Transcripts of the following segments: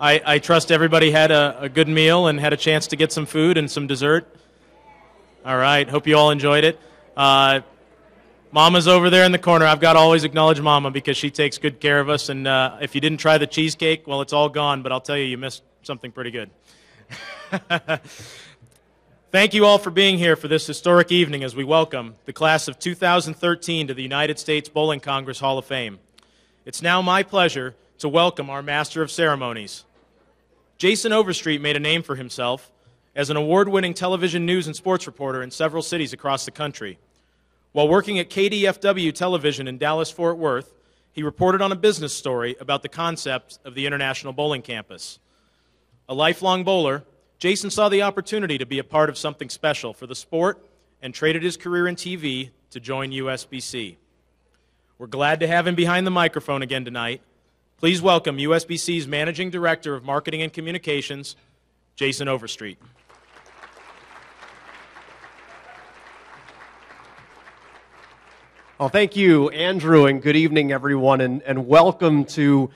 I trust everybody had a good meal and had a chance to get some food and some dessert. All right, hope you all enjoyed it. Mama's over there in the corner. I've got to always acknowledge Mama because she takes good care of us. And if you didn't try the cheesecake, well, it's all gone, but I'll tell you, you missed something pretty good. Thank you all for being here for this historic evening as we welcome the class of 2013 to the United States Bowling Congress Hall of Fame. It's now my pleasure to welcome our Master of Ceremonies. Jason Overstreet made a name for himself as an award-winning television news and sports reporter in several cities across the country. While working at KDFW Television in Dallas-Fort Worth, he reported on a business story about the concept of the International Bowling Campus. A lifelong bowler, Jason saw the opportunity to be a part of something special for the sport and traded his career in TV to join USBC. We're glad to have him behind the microphone again tonight. Please welcome USBC's Managing Director of Marketing and Communications, Jason Overstreet. Well, thank you, Andrew, and good evening, everyone, and welcome to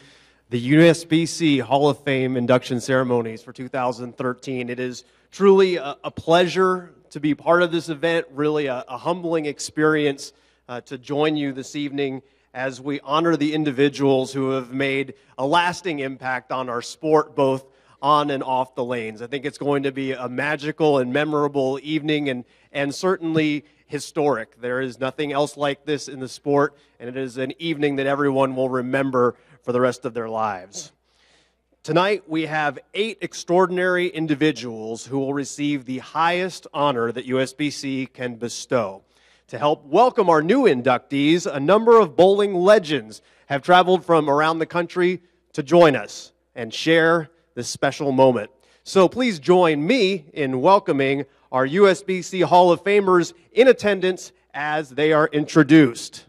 the USBC Hall of Fame induction ceremonies for 2013. It is truly a pleasure to be part of this event, really a humbling experience to join you this evening as we honor the individuals who have made a lasting impact on our sport, both on and off the lanes. I think it's going to be a magical and memorable evening and certainly historic. There is nothing else like this in the sport, and it is an evening that everyone will remember for the rest of their lives. Tonight, we have 8 extraordinary individuals who will receive the highest honor that USBC can bestow. To help welcome our new inductees, a number of bowling legends have traveled from around the country to join us and share this special moment. So please join me in welcoming our USBC Hall of Famers in attendance as they are introduced.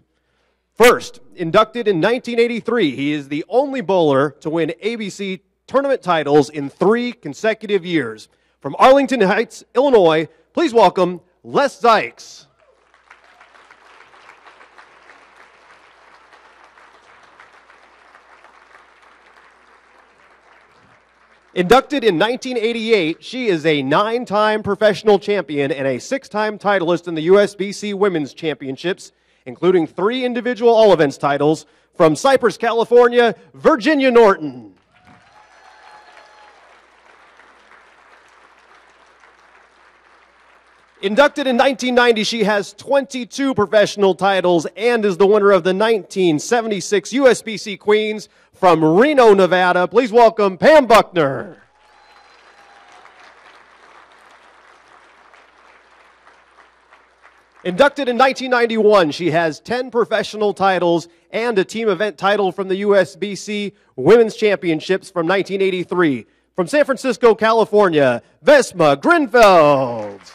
First, inducted in 1983, he is the only bowler to win ABC tournament titles in 3 consecutive years. From Arlington Heights, Illinois, please welcome Les Zykes. Inducted in 1988, she is a 9-time professional champion and a 6-time titleist in the USBC Women's Championships, including 3 individual all-events titles. From Cypress, California, Virginia Norton. Inducted in 1990, she has 22 professional titles and is the winner of the 1976 USBC Queens. From Reno, Nevada, please welcome Pam Buckner. Inducted in 1991, she has 10 professional titles and a team event title from the USBC Women's Championships from 1983. From San Francisco, California, Vesma Grinfeld.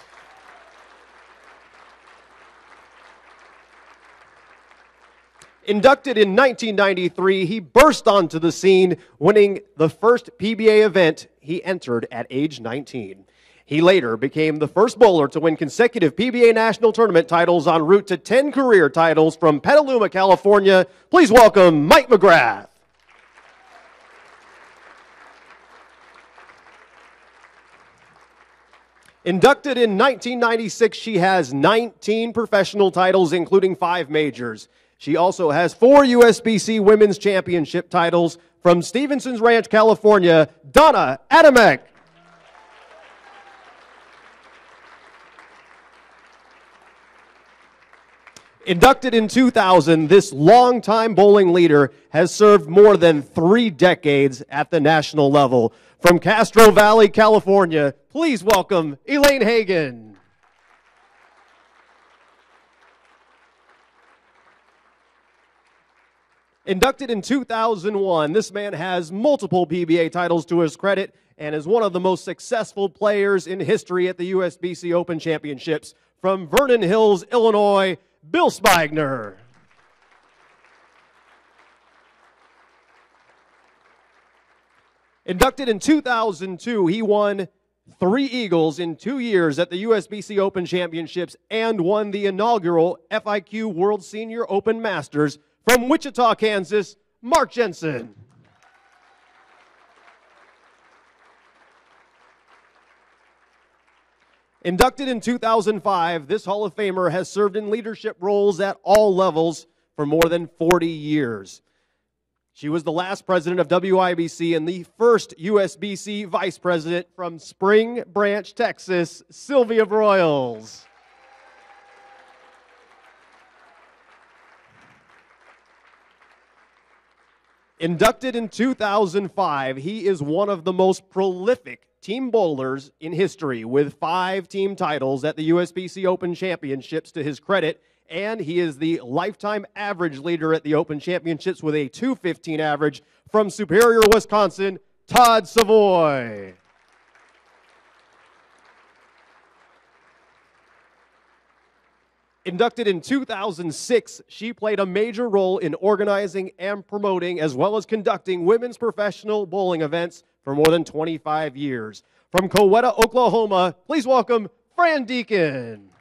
Inducted in 1993, he burst onto the scene, winning the first PBA event he entered at age 19. He later became the first bowler to win consecutive PBA national tournament titles en route to 10 career titles. From Petaluma, California, please welcome Mike McGrath. Inducted in 1996, she has 19 professional titles, including 5 majors. She also has 4 USBC Women's Championship titles. From Stevenson's Ranch, California, Donna Adamek. Inducted in 2000, this longtime bowling leader has served more than 3 decades at the national level. From Castro Valley, California, please welcome Elaine Hagan. Inducted in 2001, this man has multiple PBA titles to his credit and is one of the most successful players in history at the USBC Open Championships. From Vernon Hills, Illinois, Bill Spigner. Inducted in 2002, he won 3 Eagles in 2 years at the USBC Open Championships and won the inaugural FIQ World Senior Open Masters. From Wichita, Kansas, Mark Jensen. Inducted in 2005, this Hall of Famer has served in leadership roles at all levels for more than 40 years. She was the last president of WIBC and the first USBC vice president from Spring Branch, Texas, Sylvia Broyles. Inducted in 2005, he is one of the most prolific team bowlers in history with 5 team titles at the USBC Open Championships to his credit, and he is the lifetime average leader at the Open Championships with a .215 average from Superior, Wisconsin, Todd Savoy. Inducted in 2006, she played a major role in organizing and promoting as well as conducting women's professional bowling events for more than 25 years. From Coweta, Oklahoma, please welcome Fran Deacon.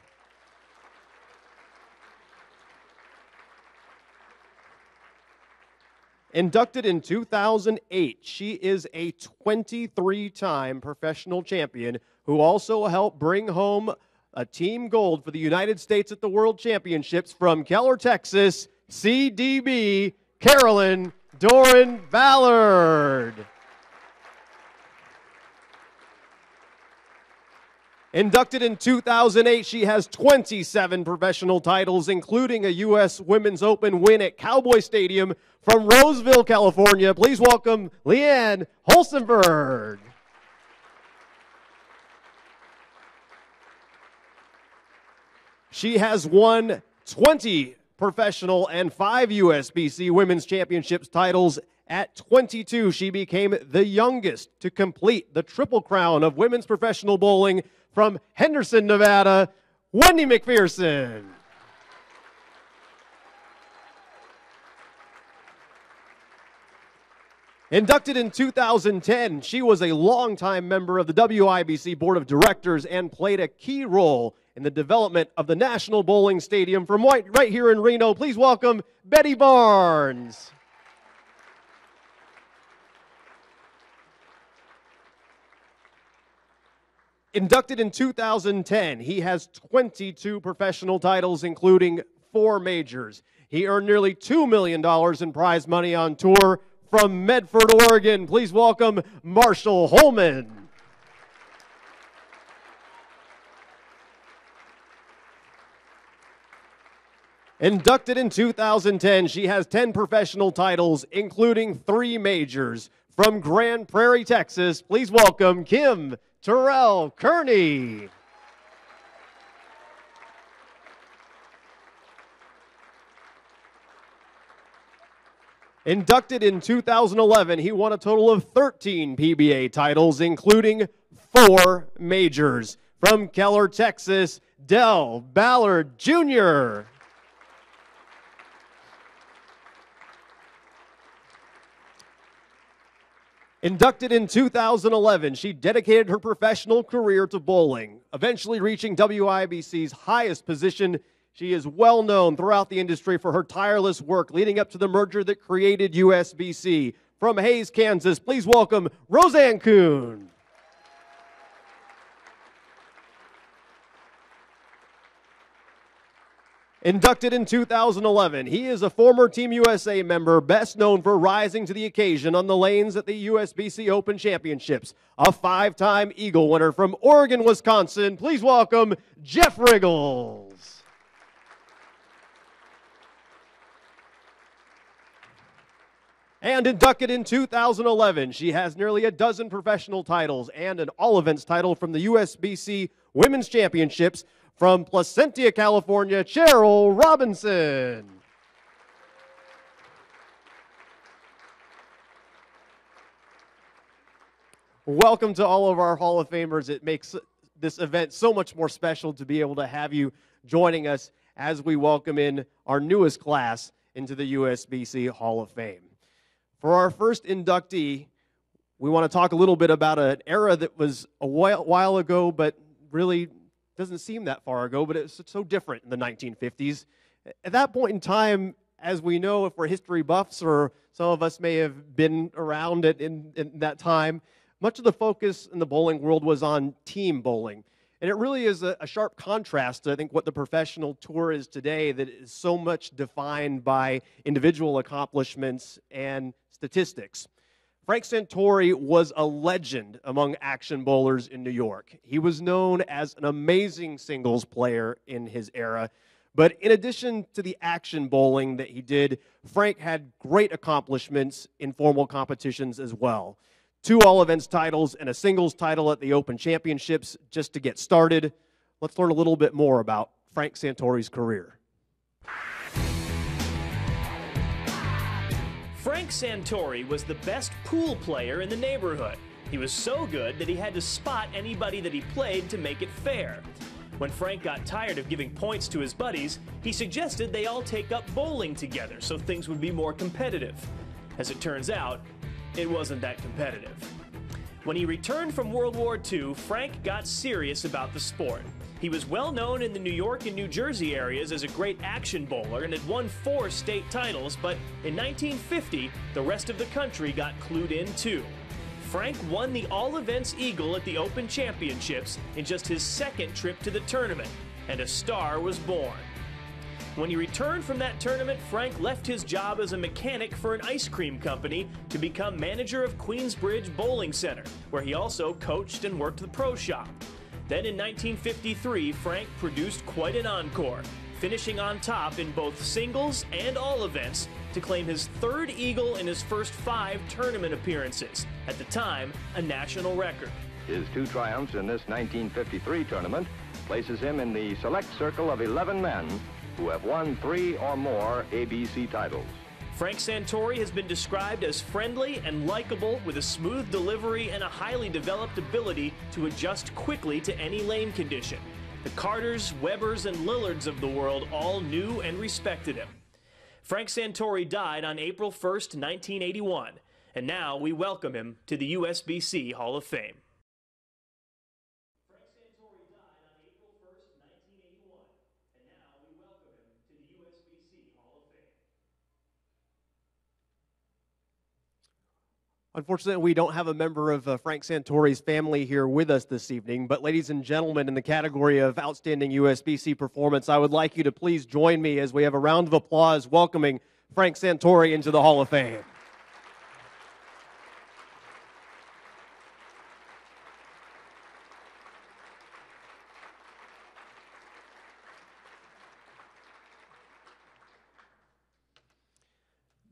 Inducted in 2008, she is a 23-time professional champion who also helped bring home a team gold for the United States at the World Championships from Keller, Texas, CDB, Carolyn Doran Ballard. Inducted in 2008, she has 27 professional titles, including a U.S. Women's Open win at Cowboy Stadium from Roseville, California. Please welcome Leanne Holstenberg. She has won 20 professional and 5 USBC Women's Championships titles. At 22, she became the youngest to complete the Triple Crown of women's professional bowling. From Henderson, Nevada, Wendy McPherson. Inducted in 2010, she was a longtime member of the WIBC Board of Directors and played a key role in the development of the National Bowling Stadium from right here in Reno. Please welcome Betty Barnes. Inducted in 2010, he has 22 professional titles, including 4 majors. He earned nearly $2 million in prize money on tour. From Medford, Oregon, please welcome Marshall Holman. Inducted in 2010, she has 10 professional titles, including 3 majors. From Grand Prairie, Texas, please welcome Kim Terrell Kearney. Inducted in 2011, he won a total of 13 PBA titles, including 4 majors. From Keller, Texas, Del Ballard Jr. Inducted in 2011, she dedicated her professional career to bowling, eventually reaching WIBC's highest position. She is well known throughout the industry for her tireless work leading up to the merger that created USBC. From Hays, Kansas, please welcome Roseanne Kuhn. Inducted in 2011, he is a former Team USA member, best known for rising to the occasion on the lanes at the USBC Open Championships. A 5-time Eagle winner from Oregon, Wisconsin. Please welcome Jeff Riggles. And inducted in 2011, she has nearly a dozen professional titles and an all-events title from the USBC Women's Championships. From Placentia, California, Cheryl Robinson. Welcome to all of our Hall of Famers. It makes this event so much more special to be able to have you joining us as we welcome in our newest class into the USBC Hall of Fame. For our first inductee, we want to talk a little bit about an era that was a while ago, but really doesn't seem that far ago, but it's so different in the 1950s. At that point in time, as we know, if we're history buffs or some of us may have been around in that time, much of the focus in the bowling world was on team bowling. And it really is a sharp contrast to, I think, what the professional tour is today, that is so much defined by individual accomplishments and statistics. Frank Santore was a legend among action bowlers in New York. He was known as an amazing singles player in his era. But in addition to the action bowling that he did, Frank had great accomplishments in formal competitions as well. 2 all-events titles and a singles title at the Open Championships just to get started. Let's learn a little bit more about Frank Santore's career. Frank Santore was the best pool player in the neighborhood. He was so good that he had to spot anybody that he played to make it fair. When Frank got tired of giving points to his buddies, he suggested they all take up bowling together so things would be more competitive. As it turns out, it wasn't that competitive. When he returned from World War II, Frank got serious about the sport. He was well known in the New York and New Jersey areas as a great action bowler and had won 4 state titles, but in 1950, the rest of the country got clued in too. Frank won the All-Events Eagle at the Open Championships in just his 2nd trip to the tournament, and a star was born. When he returned from that tournament, Frank left his job as a mechanic for an ice cream company to become manager of Queensbridge Bowling Center, where he also coached and worked the pro shop. Then in 1953, Frank produced quite an encore, finishing on top in both singles and all events to claim his 3rd Eagle in his first 5 tournament appearances, at the time a national record. His 2 triumphs in this 1953 tournament places him in the select circle of 11 men who have won 3 or more ABC titles. Frank Santore has been described as friendly and likable with a smooth delivery and a highly developed ability to adjust quickly to any lane condition. The Carters, Webbers, and Lillards of the world all knew and respected him. Frank Santore died on April 1st, 1981, and now we welcome him to the USBC Hall of Fame. Frank Santore died on April 1st, 1981, and now we welcome him to the USBC Hall of Fame. Unfortunately, we don't have a member of Frank Santore's family here with us this evening, but ladies and gentlemen, in the category of Outstanding USBC Performance, I would like you to please join me as we have a round of applause welcoming Frank Santore into the Hall of Fame.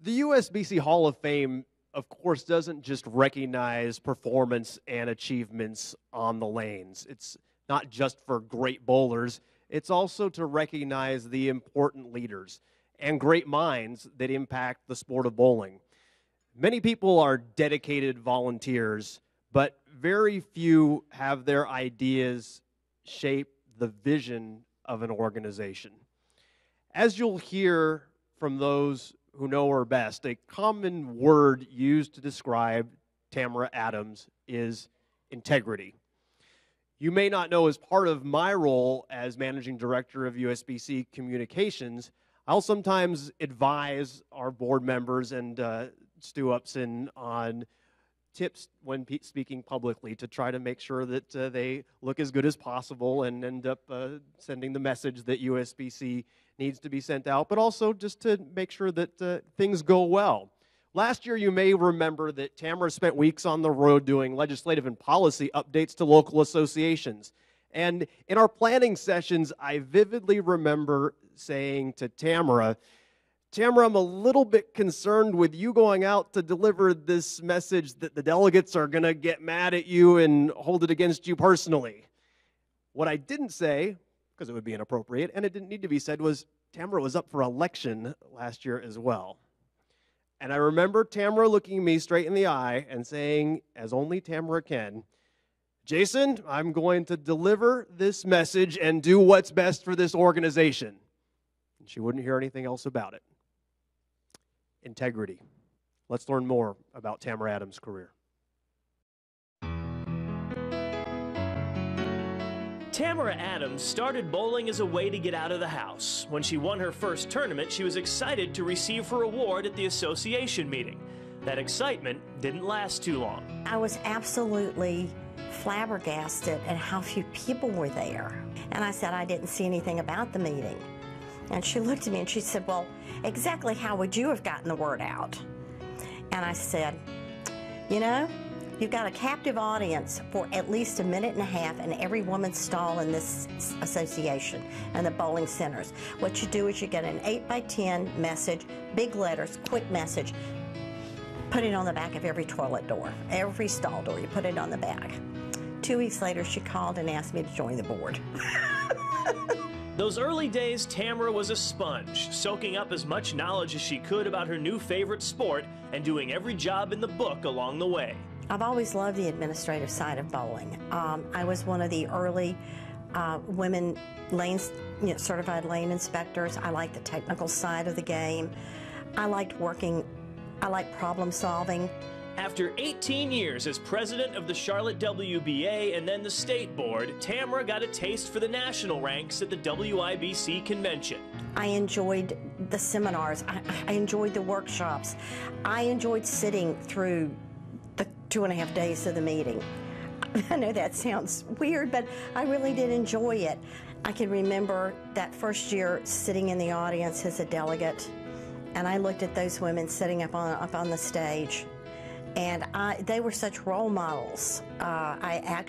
The USBC Hall of Fame, of course, doesn't just recognize performance and achievements on the lanes. It's not just for great bowlers. It's also to recognize the important leaders and great minds that impact the sport of bowling. Many people are dedicated volunteers, but very few have their ideas shape the vision of an organization. As you'll hear from those who know her best, a common word used to describe Tamara Adams is integrity. You may not know, as part of my role as managing director of USBC Communications, I'll sometimes advise our board members and Stu Upson on tips when speaking publicly to try to make sure that they look as good as possible and end up sending the message that USBC needs to be sent out, but also just to make sure that things go well. Last year, you may remember that Tamara spent weeks on the road doing legislative and policy updates to local associations. And in our planning sessions, I vividly remember saying to Tamara, I'm a little bit concerned with you going out to deliver this message that the delegates are going to get mad at you and hold it against you personally. What I didn't say, because it would be inappropriate, and it didn't need to be said, was Tamara was up for election last year as well. And I remember Tamara looking me straight in the eye and saying, as only Tamara can, Jason, I'm going to deliver this message and do what's best for this organization. And she wouldn't hear anything else about it. Integrity. Let's learn more about Tamara Adams' career. Tamara Adams started bowling as a way to get out of the house. When she won her first tournament, she was excited to receive her award at the association meeting. That excitement didn't last too long. I was absolutely flabbergasted at how few people were there. And I said I didn't see anything about the meeting. And she looked at me and she said, well, exactly how would you have gotten the word out? And I said, you know, you've got a captive audience for at least a minute and a half in every woman's stall in this association and the bowling centers. What you do is you get an 8x10 message, big letters, quick message, put it on the back of every toilet door, every stall door, you put it on the back. 2 weeks later, she called and asked me to join the board. Those early days, Tamara was a sponge, soaking up as much knowledge as she could about her new favorite sport and doing every job in the book along the way. I've always loved the administrative side of bowling. I was one of the early women certified lane inspectors. I liked the technical side of the game. I liked problem solving. After 18 years as president of the Charlotte WBA and then the state board, Tamara got a taste for the national ranks at the WIBC convention. I enjoyed the seminars. I enjoyed the workshops. I enjoyed sitting through the 2.5 days of the meeting. I know that sounds weird, but I really did enjoy it. I can remember that first year sitting in the audience as a delegate, and I looked at those women sitting up on the stage. And they were such role models. I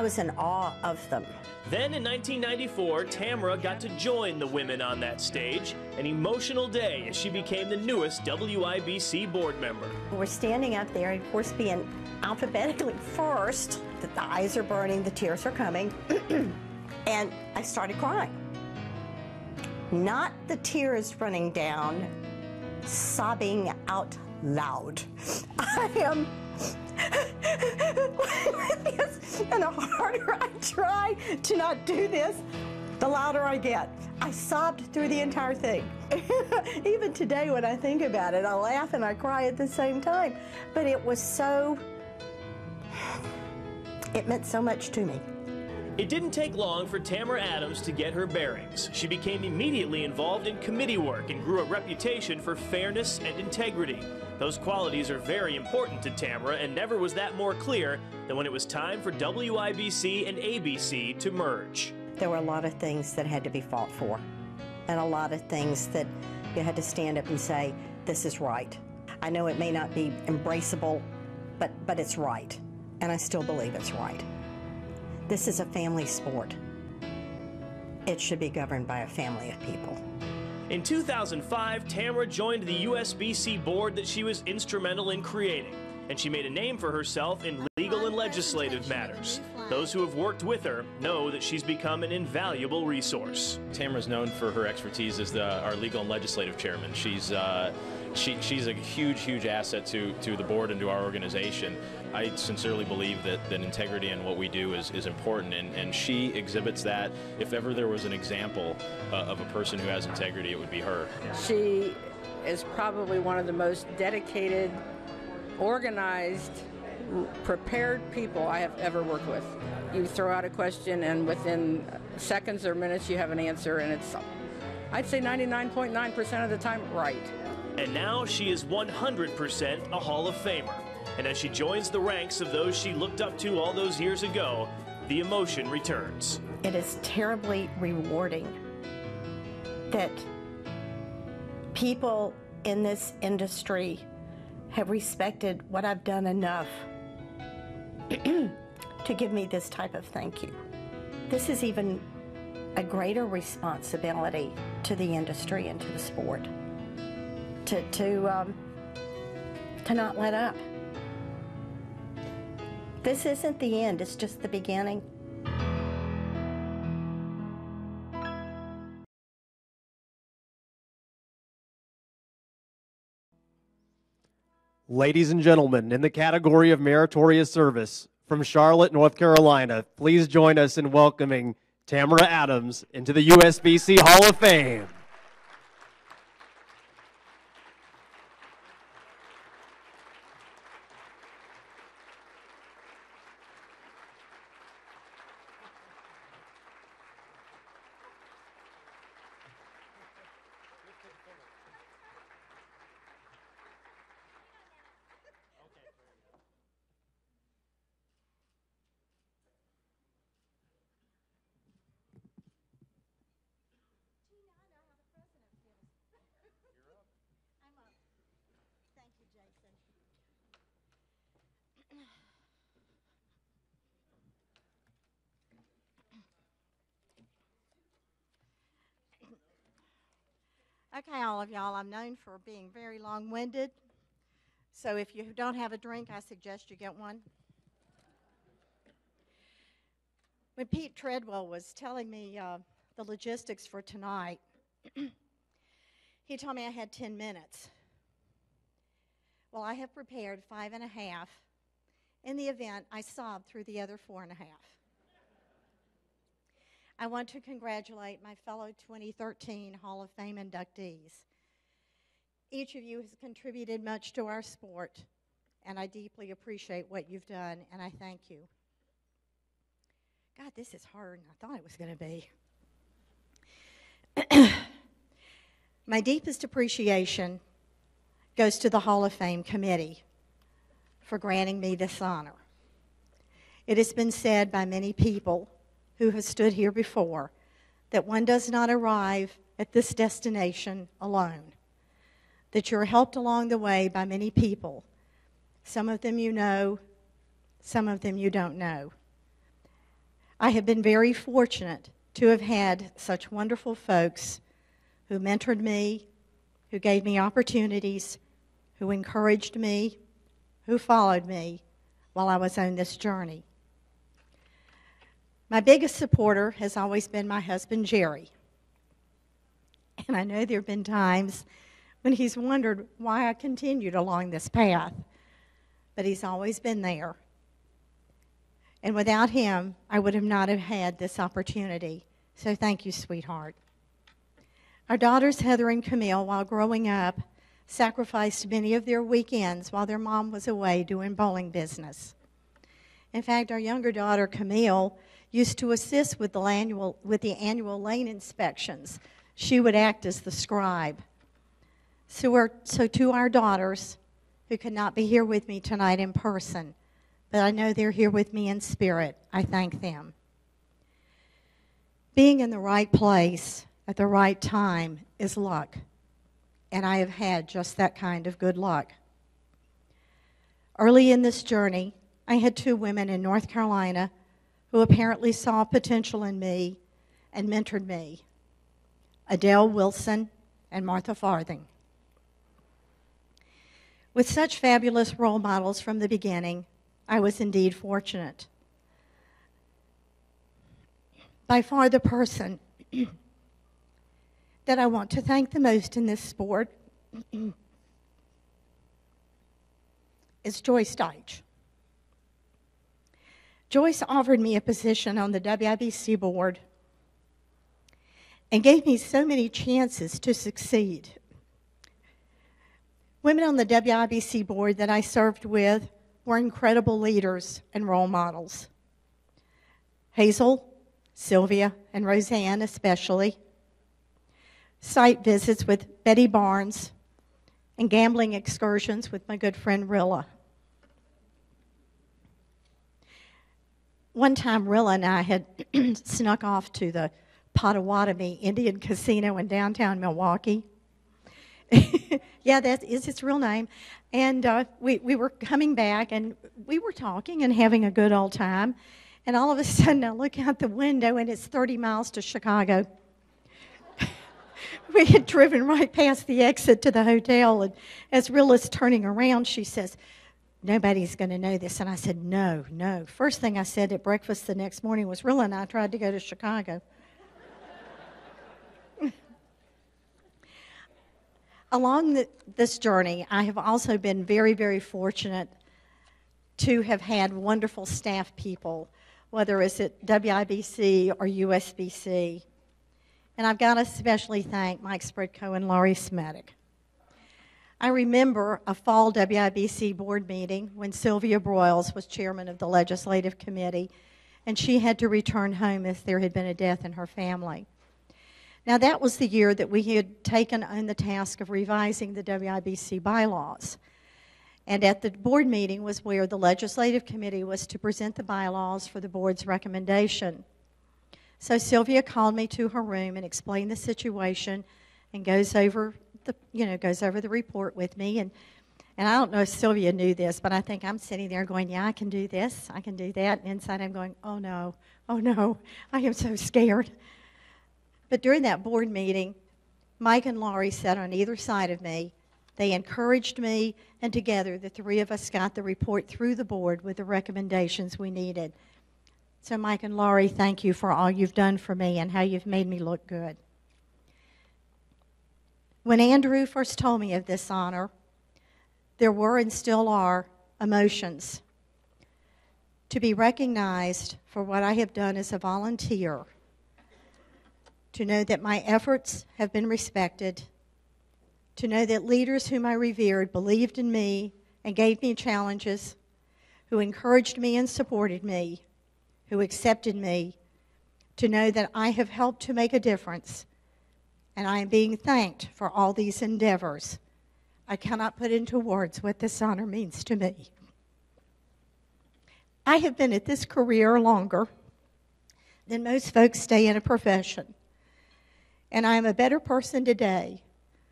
was in awe of them. Then in 1994, Tamara got to join the women on that stage, an emotional day as she became the newest WIBC board member. We're standing up there, and of course being alphabetically first, the eyes are burning, the tears are coming, and I started crying. Not the tears running down, sobbing out loud. I am, and the harder I try to not do this, the louder I get. I sobbed through the entire thing. Even today when I think about it, I laugh and I cry at the same time. But it was so, it meant so much to me. It didn't take long for Tamara Adams to get her bearings. She became immediately involved in committee work and grew a reputation for fairness and integrity. Those qualities are very important to Tamara, and never was that more clear than when it was time for WIBC and ABC to merge. There were a lot of things that had to be fought for, and a lot of things that you had to stand up and say, this is right. I know it may not be embraceable, but it's right, and I still believe it's right. This is a family sport. It should be governed by a family of people. In 2005, Tamara joined the USBC board that she was instrumental in creating, and she made a name for herself in legal and legislative matters. Those who have worked with her know that she's become an invaluable resource. Tamara's known for her expertise as our legal and legislative chairman. She's a huge asset to the board and to our organization. I sincerely believe that integrity in what we do is important, and she exhibits that. If ever there was an example of a person who has integrity, it would be her. She is probably one of the most dedicated, organized, prepared people I have ever worked with. You throw out a question and within seconds or minutes you have an answer, and it's, I'd say 99.9% of the time, right. And now she is 100% a Hall of Famer. And as she joins the ranks of those she looked up to all those years ago, the emotion returns. It is terribly rewarding that people in this industry have respected what I've done enough to give me this type of thank you. This is even a greater responsibility to the industry and to the sport to not let up. This isn't the end, it's just the beginning. Ladies and gentlemen, in the category of meritorious service, from Charlotte, North Carolina, please join us in welcoming Tamara Adams into the USBC Hall of Fame. Okay, all of y'all, I'm known for being very long-winded. So if you don't have a drink, I suggest you get one. When Pete Treadwell was telling me the logistics for tonight, he told me I had 10 minutes. Well, I have prepared 5.5. In the event, I sobbed through the other 4.5. I want to congratulate my fellow 2013 Hall of Fame inductees. Each of you has contributed much to our sport, and I deeply appreciate what you've done, and I thank you. God, this is harder than I thought it was going to be. My deepest appreciation goes to the Hall of Fame committee for granting me this honor. It has been said by many people who have stood here before that one does not arrive at this destination alone, that you're helped along the way by many people. Some of them you know, some of them you don't know. I have been very fortunate to have had such wonderful folks who mentored me, who gave me opportunities, who encouraged me, who followed me while I was on this journey. My biggest supporter has always been my husband, Jerry. And I know there have been times when he's wondered why I continued along this path, but he's always been there. And without him, I would have not have had this opportunity. So thank you, sweetheart. Our daughters, Heather and Camille, while growing up, sacrificed many of their weekends while their mom was away doing bowling business. In fact, our younger daughter, Camille, used to assist with the annual lane inspections. She would act as the scribe. So to our daughters, who could not be here with me tonight in person, but I know they're here with me in spirit, I thank them. Being in the right place at the right time is luck, and I have had just that kind of good luck. Early in this journey, I had 2 women in North Carolina who apparently saw potential in me and mentored me, Adele Wilson and Martha Farthing. With such fabulous role models from the beginning, I was indeed fortunate. By far the person that I want to thank the most in this sport is Joyce Deitch. Joyce offered me a position on the WIBC board and gave me so many chances to succeed. Women on the WIBC board that I served with were incredible leaders and role models. Hazel, Sylvia, and Roseanne especially. Site visits with Betty Barnes and gambling excursions with my good friend Rilla. One time, Rilla and I had snuck off to the Potawatomi Indian Casino in downtown Milwaukee. Yeah, that is its real name. And we were coming back, and we were talking and having a good old time. And all of a sudden, I look out the window, and it's 30 miles to Chicago. We had driven right past the exit to the hotel, and as Rilla's turning around, she says, "Nobody's going to know this." And I said, no. First thing I said at breakfast the next morning was, Rilla and I tried to go to Chicago. Along this journey, I have also been very, very fortunate to have had wonderful staff people, whether it's at WIBC or USBC. And I've got to especially thank Mike Spritko and Laurie Smetic. I remember a fall WIBC board meeting when Sylvia Broyles was chairman of the legislative committee, and she had to return home as there had been a death in her family. Now, that was the year that we had taken on the task of revising the WIBC bylaws. And at the board meeting was where the legislative committee was to present the bylaws for the board's recommendation. So Sylvia called me to her room and explained the situation and goes over the report with me. And And I don't know if Sylvia knew this, but I think I'm sitting there going, yeah, I can do this, I can do that. And inside I'm going, oh no, I am so scared. But during that board meeting, Mike and Laurie sat on either side of me. They encouraged me, and together the three of us got the report through the board with the recommendations we needed. So Mike and Laurie, thank you for all you've done for me and how you've made me look good. When Andrew first told me of this honor, there were and still are emotions. To be recognized for what I have done as a volunteer, to know that my efforts have been respected, to know that leaders whom I revered believed in me and gave me challenges, who encouraged me and supported me, who accepted me, to know that I have helped to make a difference, and I am being thanked for all these endeavors. I cannot put into words what this honor means to me. I have been at this career longer than most folks stay in a profession, and I am a better person today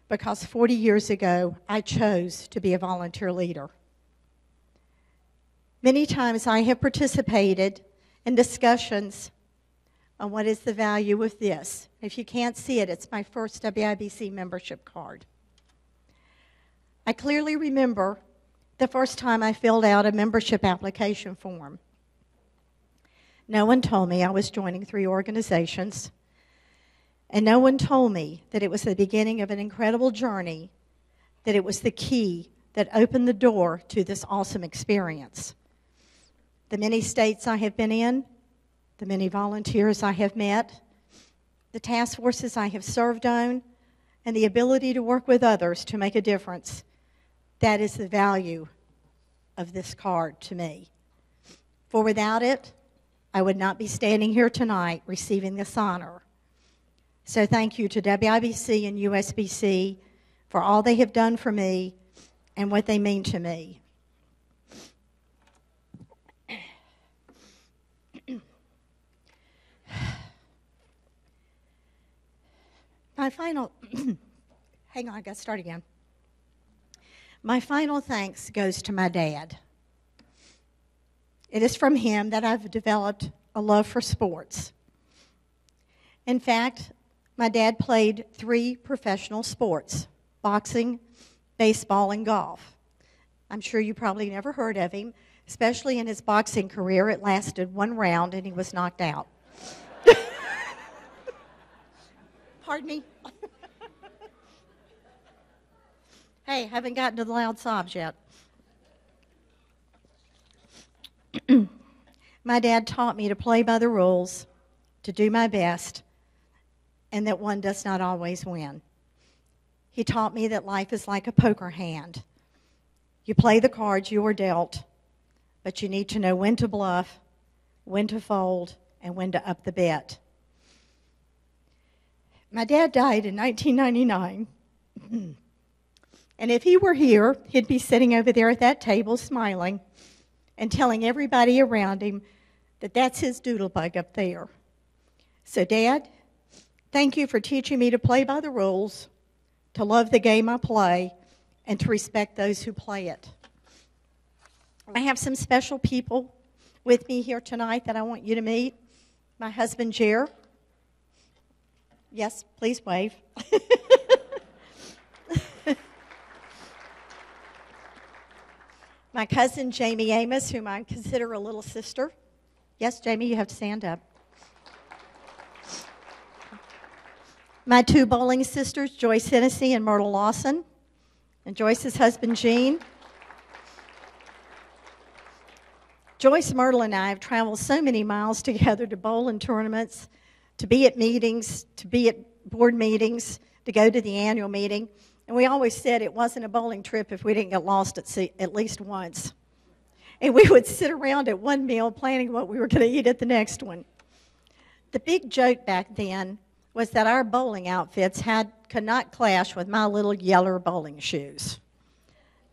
because 40 years ago, I chose to be a volunteer leader. Many times I have participated in discussions on what is the value of this. If you can't see it, it's my first WIBC membership card. I clearly remember the first time I filled out a membership application form. No one told me I was joining 3 organizations, and no one told me that it was the beginning of an incredible journey, that it was the key that opened the door to this awesome experience. The many states I have been in, the many volunteers I have met, the task forces I have served on, and the ability to work with others to make a difference, that is the value of this card to me. For without it, I would not be standing here tonight receiving this honor. So thank you to WIBC and USBC for all they have done for me and what they mean to me. My final, hang on, I got to start again. My final thanks goes to my dad. It is from him that I've developed a love for sports. In fact, my dad played 3 professional sports: boxing, baseball, and golf. I'm sure you probably never heard of him, especially in his boxing career. It lasted 1 round and he was knocked out. Pardon me? Hey, haven't gotten to the loud sobs yet. My dad taught me to play by the rules, to do my best, and that one does not always win. He taught me that life is like a poker hand. You play the cards you are dealt, but you need to know when to bluff, when to fold, and when to up the bet. My dad died in 1999, and if he were here, he'd be sitting over there at that table smiling and telling everybody around him that that's his doodlebug up there. So, Dad, thank you for teaching me to play by the rules, to love the game I play, and to respect those who play it. I have some special people with me here tonight that I want you to meet. My husband, Jer. Yes, please wave. My cousin, Jamie Amos, whom I consider a little sister. Yes, Jamie, you have to stand up. My 2 bowling sisters, Joyce Hennessy and Myrtle Lawson, and Joyce's husband, Gene. Joyce, Myrtle, and I have traveled so many miles together to bowl in tournaments, to be at meetings, to be at board meetings, to go to the annual meeting. And we always said it wasn't a bowling trip if we didn't get lost at sea at least once. And we would sit around at one meal planning what we were going to eat at the next one. The big joke back then was that our bowling outfits could not clash with my little yellow bowling shoes.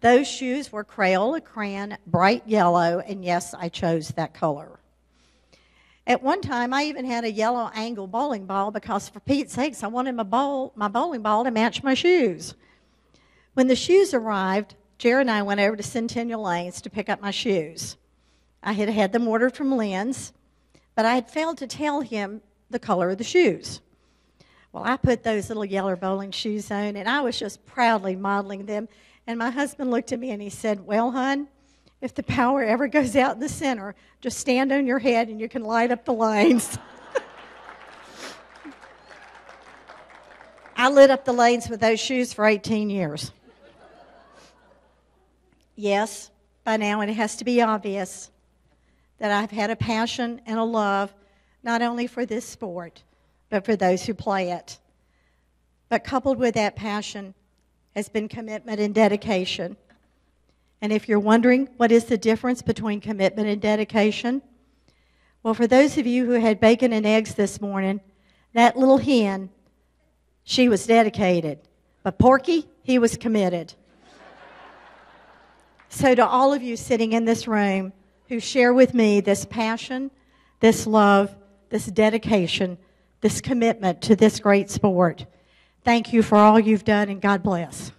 Those shoes were Crayola crayon, bright yellow, and yes, I chose that color. At one time, I even had a yellow angle bowling ball because, for Pete's sakes, I wanted my bowling ball to match my shoes. When the shoes arrived, Jerry and I went over to Centennial Lanes to pick up my shoes. I had had them ordered from Lynn's, but I had failed to tell him the color of the shoes. Well, I put those little yellow bowling shoes on, and I was just proudly modeling them. And my husband looked at me and he said, "Well, hon, if the power ever goes out in the center, just stand on your head and you can light up the lanes." I lit up the lanes with those shoes for 18 years. Yes, by now it has to be obvious that I've had a passion and a love not only for this sport, but for those who play it. But coupled with that passion has been commitment and dedication. And if you're wondering what is the difference between commitment and dedication, well, for those of you who had bacon and eggs this morning, that little hen, she was dedicated. But Porky, he was committed. So to all of you sitting in this room who share with me this passion, this love, this dedication, this commitment to this great sport, thank you for all you've done, and God bless.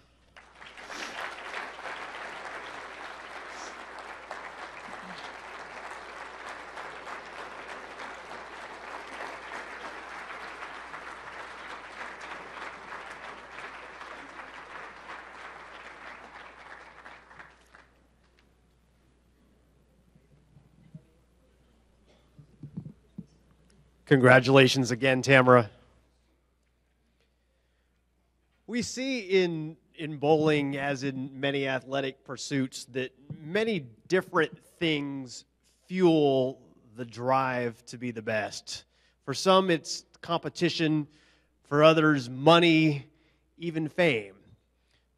Congratulations again, Tamara. We see in bowling, as in many athletic pursuits, that many different things fuel the drive to be the best. For some, it's competition. For others, money, even fame.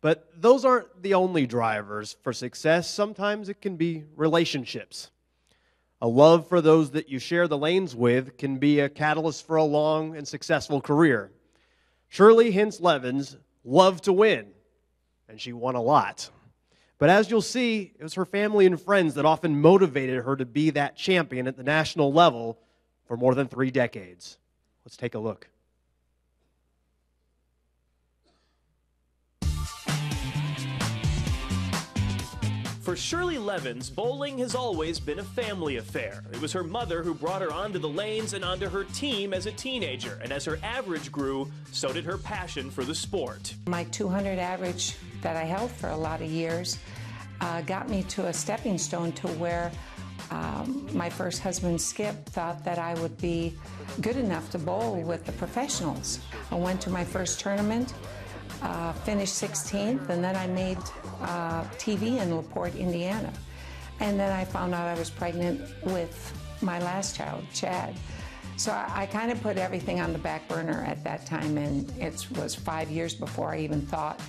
But those aren't the only drivers for success. Sometimes it can be relationships. A love for those that you share the lanes with can be a catalyst for a long and successful career. Shirley Levens loved to win, and she won a lot. But as you'll see, it was her family and friends that often motivated her to be that champion at the national level for more than 3 decades. Let's take a look. For Shirley Levens, bowling has always been a family affair. It was her mother who brought her onto the lanes and onto her team as a teenager, and as her average grew, so did her passion for the sport. My 200 average that I held for a lot of years got me to a stepping stone to where my first husband, Skip, thought that I would be good enough to bowl with the professionals. I went to my first tournament, finished 16th, and then I made TV in LaPorte, Indiana. And then I found out I was pregnant with my last child, Chad. So I kind of put everything on the back burner at that time, and it was 5 years before I even thought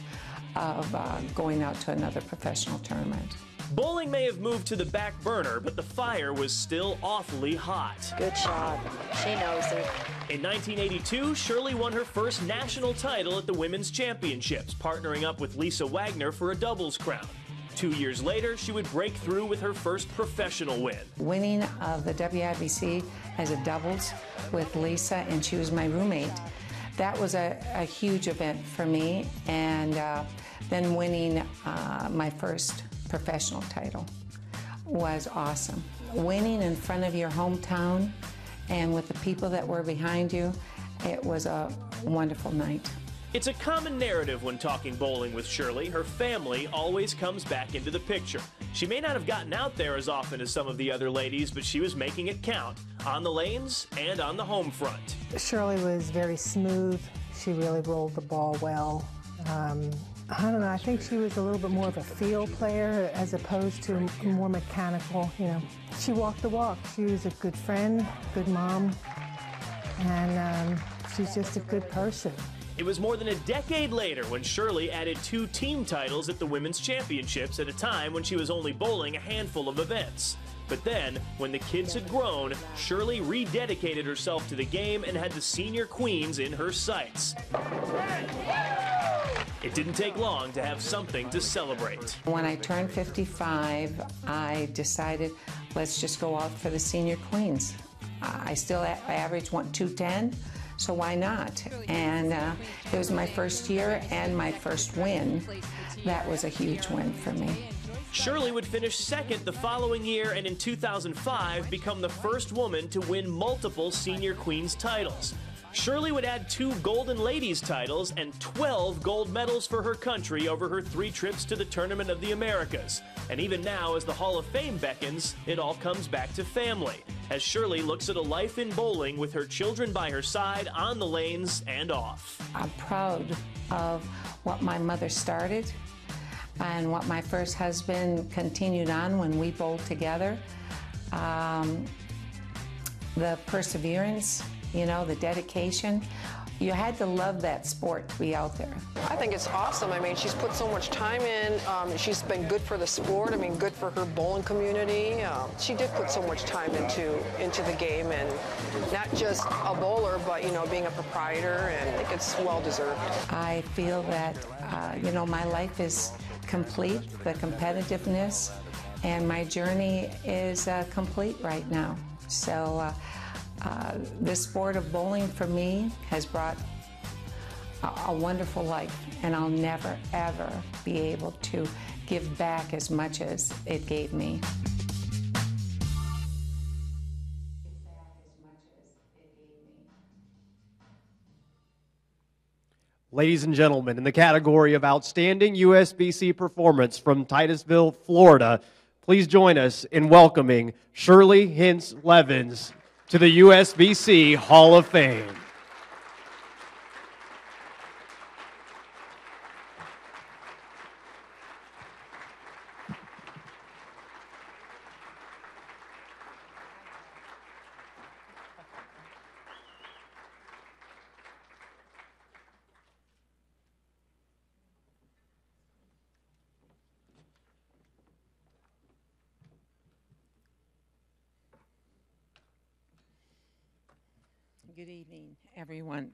of going out to another professional tournament. Bowling may have moved to the back burner, but the fire was still awfully hot. Good shot. She knows it. In 1982, Shirley won her first national title at the Women's Championships, partnering up with Lisa Wagner for a doubles crown. 2 years later, she would break through with her first professional win. Winning of the WIBC as a doubles with Lisa, and she was my roommate, that was a huge event for me. And then winning my first professional title was awesome. Winning in front of your hometown and with the people that were behind you, it was a wonderful night. It's a common narrative when talking bowling with Shirley. Her family always comes back into the picture. She may not have gotten out there as often as some of the other ladies, but she was making it count on the lanes and on the home front. Shirley was very smooth. She really rolled the ball well. I don't know, I think she was a little bit more of a field player as opposed to more mechanical, you know. She walked the walk. She was a good friend, good mom, and she's just a good person. It was more than a decade later when Shirley added 2 team titles at the Women's Championships at a time when she was only bowling a handful of events. But then, when the kids had grown, Shirley rededicated herself to the game and had the senior queens in her sights. It didn't take long to have something to celebrate. When I turned 55, I decided, let's just go out for the senior queens. I still averaged 210, so why not? And it was my first year and my first win. That was a huge win for me. Shirley would finish second the following year and in 2005 become the first woman to win multiple Senior Queens titles. Shirley would add 2 Golden Ladies titles and 12 gold medals for her country over her 3 trips to the Tournament of the Americas. And even now, as the Hall of Fame beckons, it all comes back to family, as Shirley looks at a life in bowling with her children by her side on the lanes and off. I'm proud of what my mother started and what my first husband continued on when we bowled together. The perseverance, you know, the dedication. You had to love that sport to be out there. I think it's awesome. I mean, she's put so much time in. She's been good for the sport. I mean, good for her bowling community. She did put so much time into the game, and not just a bowler, but, you know, being a proprietor, and I think it's well-deserved. I feel that, you know, my life is complete, the competitiveness, and my journey is complete right now. So the sport of bowling for me has brought a wonderful life, and I'll never, ever be able to give back as much as it gave me. Ladies and gentlemen, in the category of Outstanding USBC Performance from Titusville, Florida, please join us in welcoming Shirley Levens to the USBC Hall of Fame. Good evening, everyone.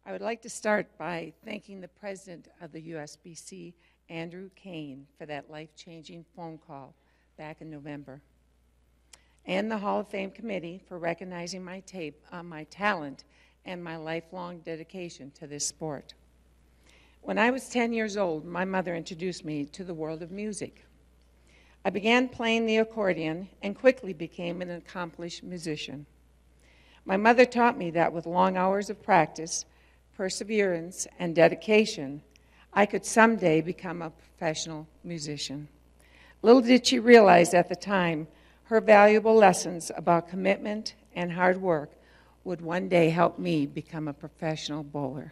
I would like to start by thanking the president of the USBC, Andrew Kane, for that life-changing phone call back in November, and the Hall of Fame committee for recognizing my talent and my lifelong dedication to this sport. When I was 10 years old, my mother introduced me to the world of music. I began playing the accordion and quickly became an accomplished musician. My mother taught me that with long hours of practice, perseverance, and dedication, I could someday become a professional musician. Little did she realize at the time, her valuable lessons about commitment and hard work would one day help me become a professional bowler.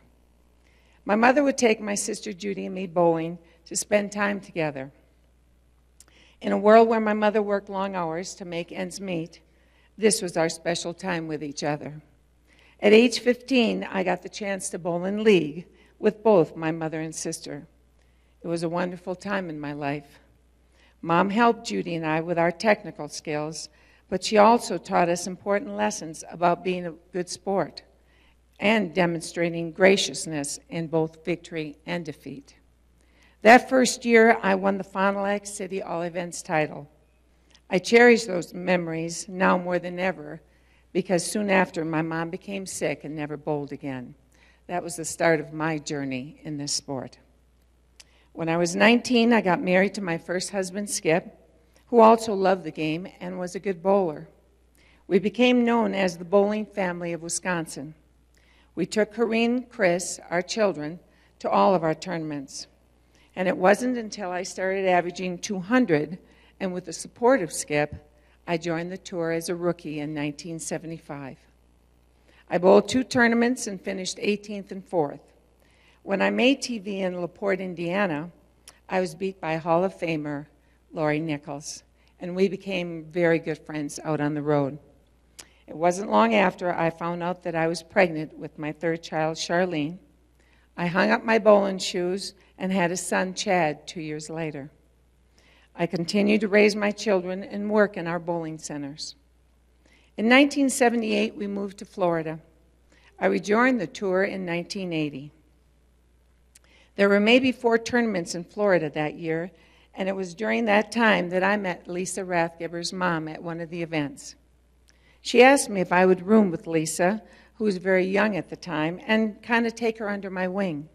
My mother would take my sister Judy and me bowling to spend time together. In a world where my mother worked long hours to make ends meet, this was our special time with each other. At age 15, I got the chance to bowl in league with both my mother and sister. It was a wonderful time in my life. Mom helped Judy and I with our technical skills, but she also taught us important lessons about being a good sport and demonstrating graciousness in both victory and defeat. That first year, I won the Fond du Lac City All Events title. I cherish those memories now more than ever because soon after my mom became sick and never bowled again. That was the start of my journey in this sport. When I was 19, I got married to my first husband, Skip, who also loved the game and was a good bowler. We became known as the bowling family of Wisconsin. We took Corrine, Chris, our children, to all of our tournaments. And it wasn't until I started averaging 200, and with the support of Skip, I joined the tour as a rookie in 1975. I bowled 2 tournaments and finished 18th and 4th. When I made TV in LaPorte, Indiana, I was beat by Hall of Famer Lori Nichols, and we became very good friends out on the road. It wasn't long after I found out that I was pregnant with my 3rd child, Charlene. I hung up my bowling shoes and had a son, Chad, 2 years later. I continued to raise my children and work in our bowling centers. In 1978, we moved to Florida. I rejoined the tour in 1980. There were maybe 4 tournaments in Florida that year, and it was during that time that I met Lisa Rathgeber's mom at one of the events. She asked me if I would room with Lisa who was very young at the time, and kind of take her under my wing.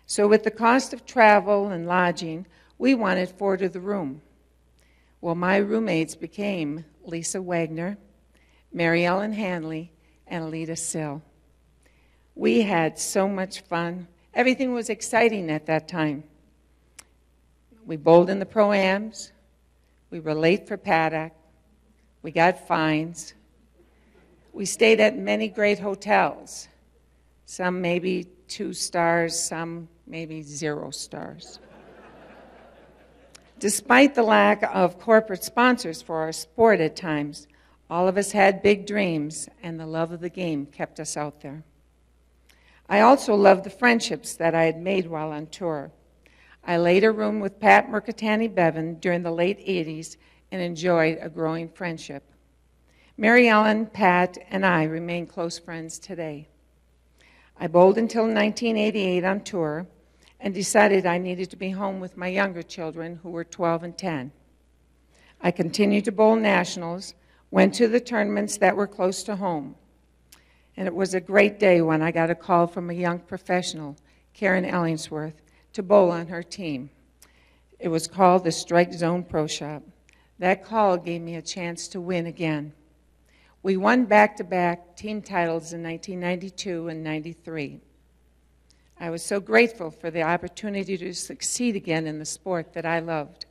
So with the cost of travel and lodging, we wanted 4 to the room. Well, my roommates became Lisa Wagner, Mary Ellen Hanley, and Alita Sill. We had so much fun. Everything was exciting at that time. We bowled in the Pro-Ams. We were late for paddock. We got fines. We stayed at many great hotels, some maybe 2 stars, some maybe 0 stars. Despite the lack of corporate sponsors for our sport at times, all of us had big dreams, and the love of the game kept us out there. I also loved the friendships that I had made while on tour. I later roomed with Pat Mercatani-Bevan during the late 80s and enjoyed a growing friendship. Mary Ellen, Pat, and I remain close friends today. I bowled until 1988 on tour and decided I needed to be home with my younger children, who were 12 and 10. I continued to bowl nationals, went to the tournaments that were close to home. And it was a great day when I got a call from a young professional, Karen Ellingsworth, to bowl on her team. It was called the Strike Zone Pro Shop. That call gave me a chance to win again. We won back-to-back team titles in 1992 and 93. I was so grateful for the opportunity to succeed again in the sport that I loved.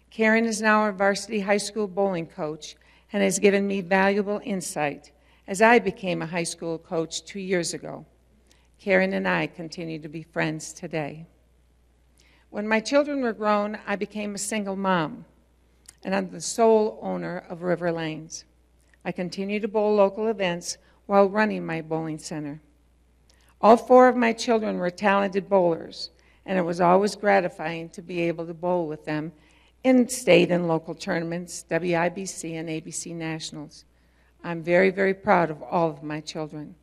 Karen is now our varsity high school bowling coach and has given me valuable insight as I became a high school coach 2 years ago. Karen and I continue to be friends today. When my children were grown, I became a single mom, and I'm the sole owner of River Lanes. I continue to bowl local events while running my bowling center. All 4 of my children were talented bowlers, and it was always gratifying to be able to bowl with them in state and local tournaments, WIBC and ABC Nationals. I'm very, very proud of all of my children.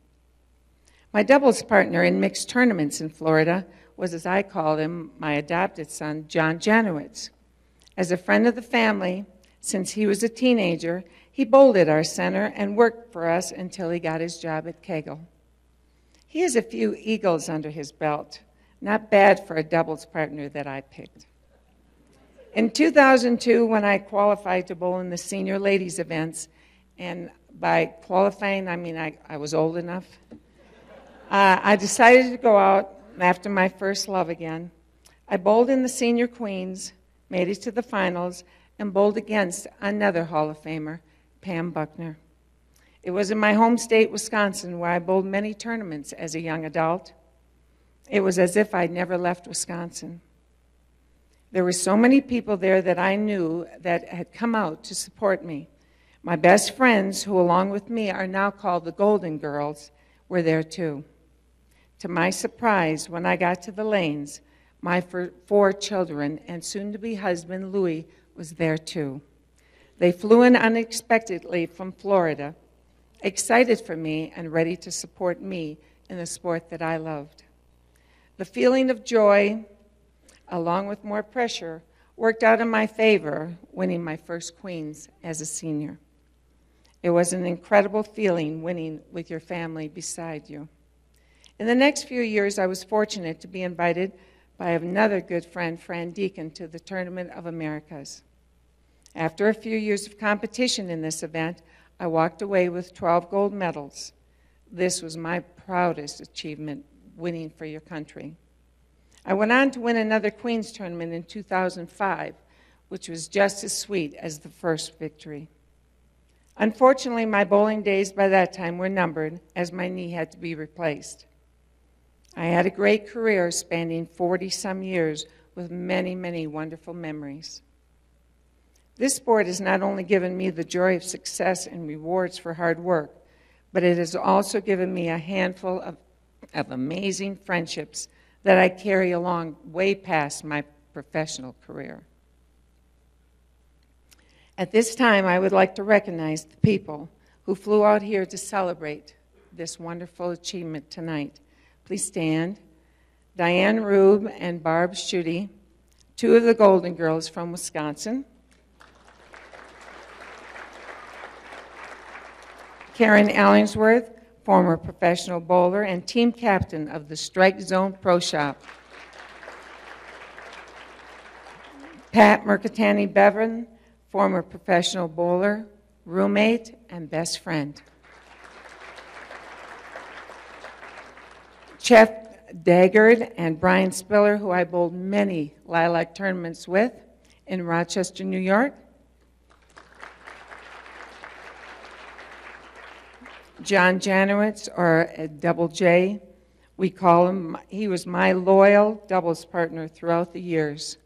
My doubles partner in mixed tournaments in Florida was, as I called him, my adopted son, John Janowitz. As a friend of the family, since he was a teenager, he bowled at our center and worked for us until he got his job at Kegel. He has a few eagles under his belt, not bad for a doubles partner that I picked. In 2002, when I qualified to bowl in the senior ladies events, and by qualifying, I mean I was old enough, I decided to go out after my first love again. I bowled in the senior queens, made it to the finals, and bowled against another Hall of Famer, Pam Buckner. It was in my home state, Wisconsin, where I bowled many tournaments as a young adult. It was as if I'd never left Wisconsin. There were so many people there that I knew that had come out to support me. My best friends, who along with me are now called the Golden Girls, were there too. To my surprise, when I got to the lanes, my 4 children and soon-to-be husband, Louis, was there too. They flew in unexpectedly from Florida, excited for me and ready to support me in the sport that I loved. The feeling of joy, along with more pressure, worked out in my favor, winning my first Queens as a senior. It was an incredible feeling winning with your family beside you. In the next few years, I was fortunate to be invited by another good friend, Fran Deacon, to the Tournament of Americas. After a few years of competition in this event, I walked away with 12 gold medals. This was my proudest achievement, winning for your country. I went on to win another Queens tournament in 2005, which was just as sweet as the first victory. Unfortunately, my bowling days by that time were numbered, as my knee had to be replaced. I had a great career spanning 40-some years with many, many wonderful memories. This sport has not only given me the joy of success and rewards for hard work, but it has also given me a handful of amazing friendships that I carry along way past my professional career. At this time, I would like to recognize the people who flew out here to celebrate this wonderful achievement tonight. Please stand. Diane Rube and Barb Schutte, 2 of the Golden Girls from Wisconsin. Karen Ellingsworth, former professional bowler and team captain of the Strike Zone Pro Shop. Pat Mercatani Bevan, former professional bowler, roommate, and best friend. Jeff Daggard and Brian Spiller, who I bowled many lilac tournaments with in Rochester, New York. John Janowitz, or Double J, we call him. He was my loyal doubles partner throughout the years.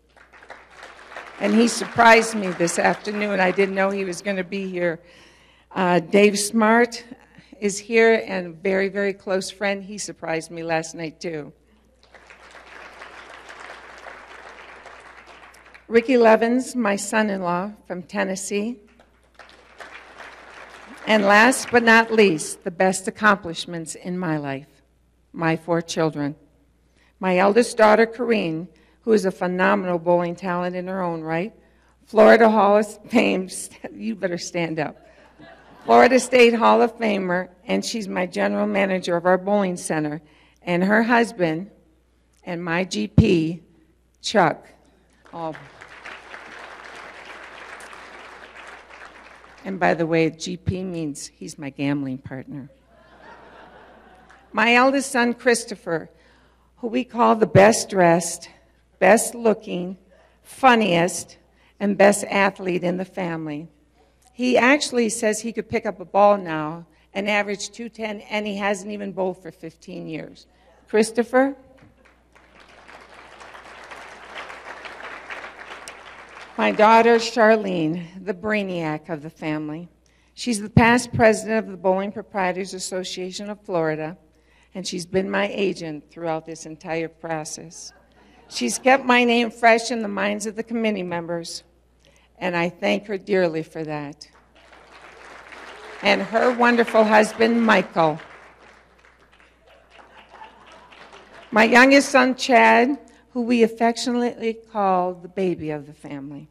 And he surprised me this afternoon. I didn't know he was going to be here. Dave Smart is here, and a very, very close friend. He surprised me last night, too. Ricky Levens, my son-in-law from Tennessee. And last but not least, the best accomplishments in my life, my 4 children. My eldest daughter, Corrine, who is a phenomenal bowling talent in her own right, Florida Hall of Fame, you better stand up, Florida State Hall of Famer, and she's my general manager of our bowling center, and her husband and my GP, Chuck. Oh. And by the way, GP means he's my gambling partner. My eldest son, Christopher, who we call the best dressed, best looking, funniest, and best athlete in the family. He actually says he could pick up a ball now and average 210, and he hasn't even bowled for 15 years. Christopher? My daughter, Charlene, the brainiac of the family. She's the past president of the Bowling Proprietors Association of Florida, and she's been my agent throughout this entire process. She's kept my name fresh in the minds of the committee members, and I thank her dearly for that. And her wonderful husband, Michael. My youngest son, Chad, who we affectionately call the baby of the family.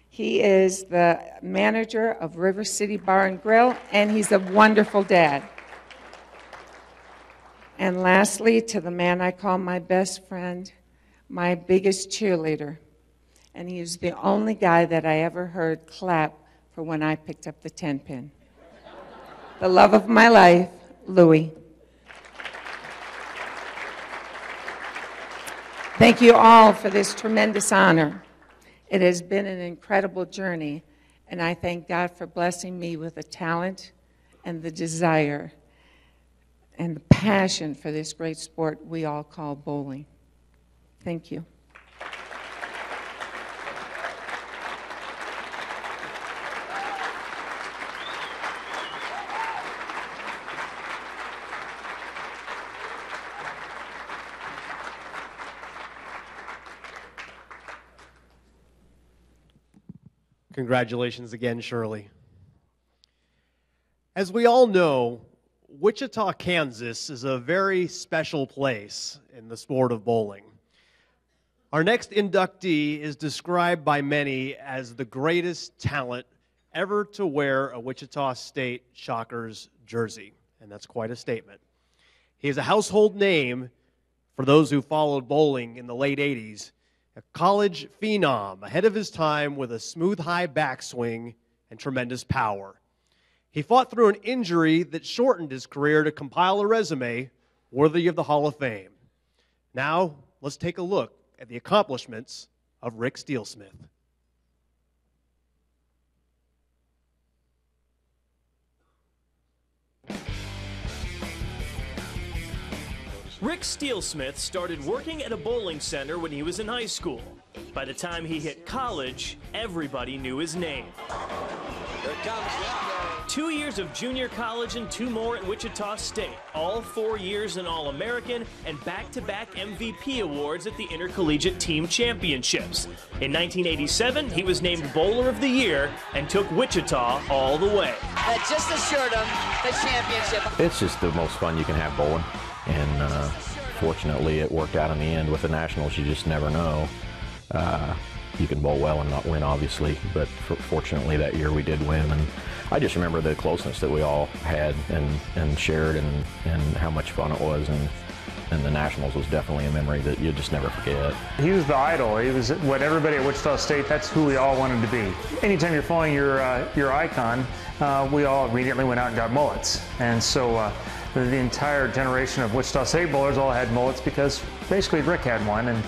He is the manager of River City Bar and Grill, and he's a wonderful dad. And lastly, to the man I call my best friend, my biggest cheerleader. And he was the only guy that I ever heard clap for when I picked up the 10-pin. The love of my life, Louie. Thank you all for this tremendous honor. It has been an incredible journey, and I thank God for blessing me with the talent and the desire and the passion for this great sport we all call bowling. Thank you. Congratulations again, Shirley. As we all know, Wichita, Kansas is a very special place in the sport of bowling. Our next inductee is described by many as the greatest talent ever to wear a Wichita State Shockers jersey, and that's quite a statement. He is a household name for those who followed bowling in the late 80s, a college phenom ahead of his time with a smooth high backswing and tremendous power. He fought through an injury that shortened his career to compile a resume worthy of the Hall of Fame. Now, let's take a look at the accomplishments of Rick Steelsmith. Rick Steelsmith started working at a bowling center when he was in high school. By the time he hit college, everybody knew his name. Here it comes. 2 years of junior college and 2 more at Wichita State. All 4 years an All-American and back-to-back MVP awards at the Intercollegiate Team Championships. In 1987, he was named Bowler of the Year and took Wichita all the way. That just assured him the championship. It's just the most fun you can have bowling. And fortunately, it worked out in the end with the Nationals. You just never know. you can bowl well and not win, obviously, but fortunately that year we did win. And I just remember the closeness that we all had and shared, and how much fun it was. And the Nationals was definitely a memory that you just never forget. He was the idol. He was what everybody at Wichita State, that's who we all wanted to be. Anytime you're following your icon, we all immediately went out and got mullets. And so the entire generation of Wichita State bowlers all had mullets because basically Rick had one. And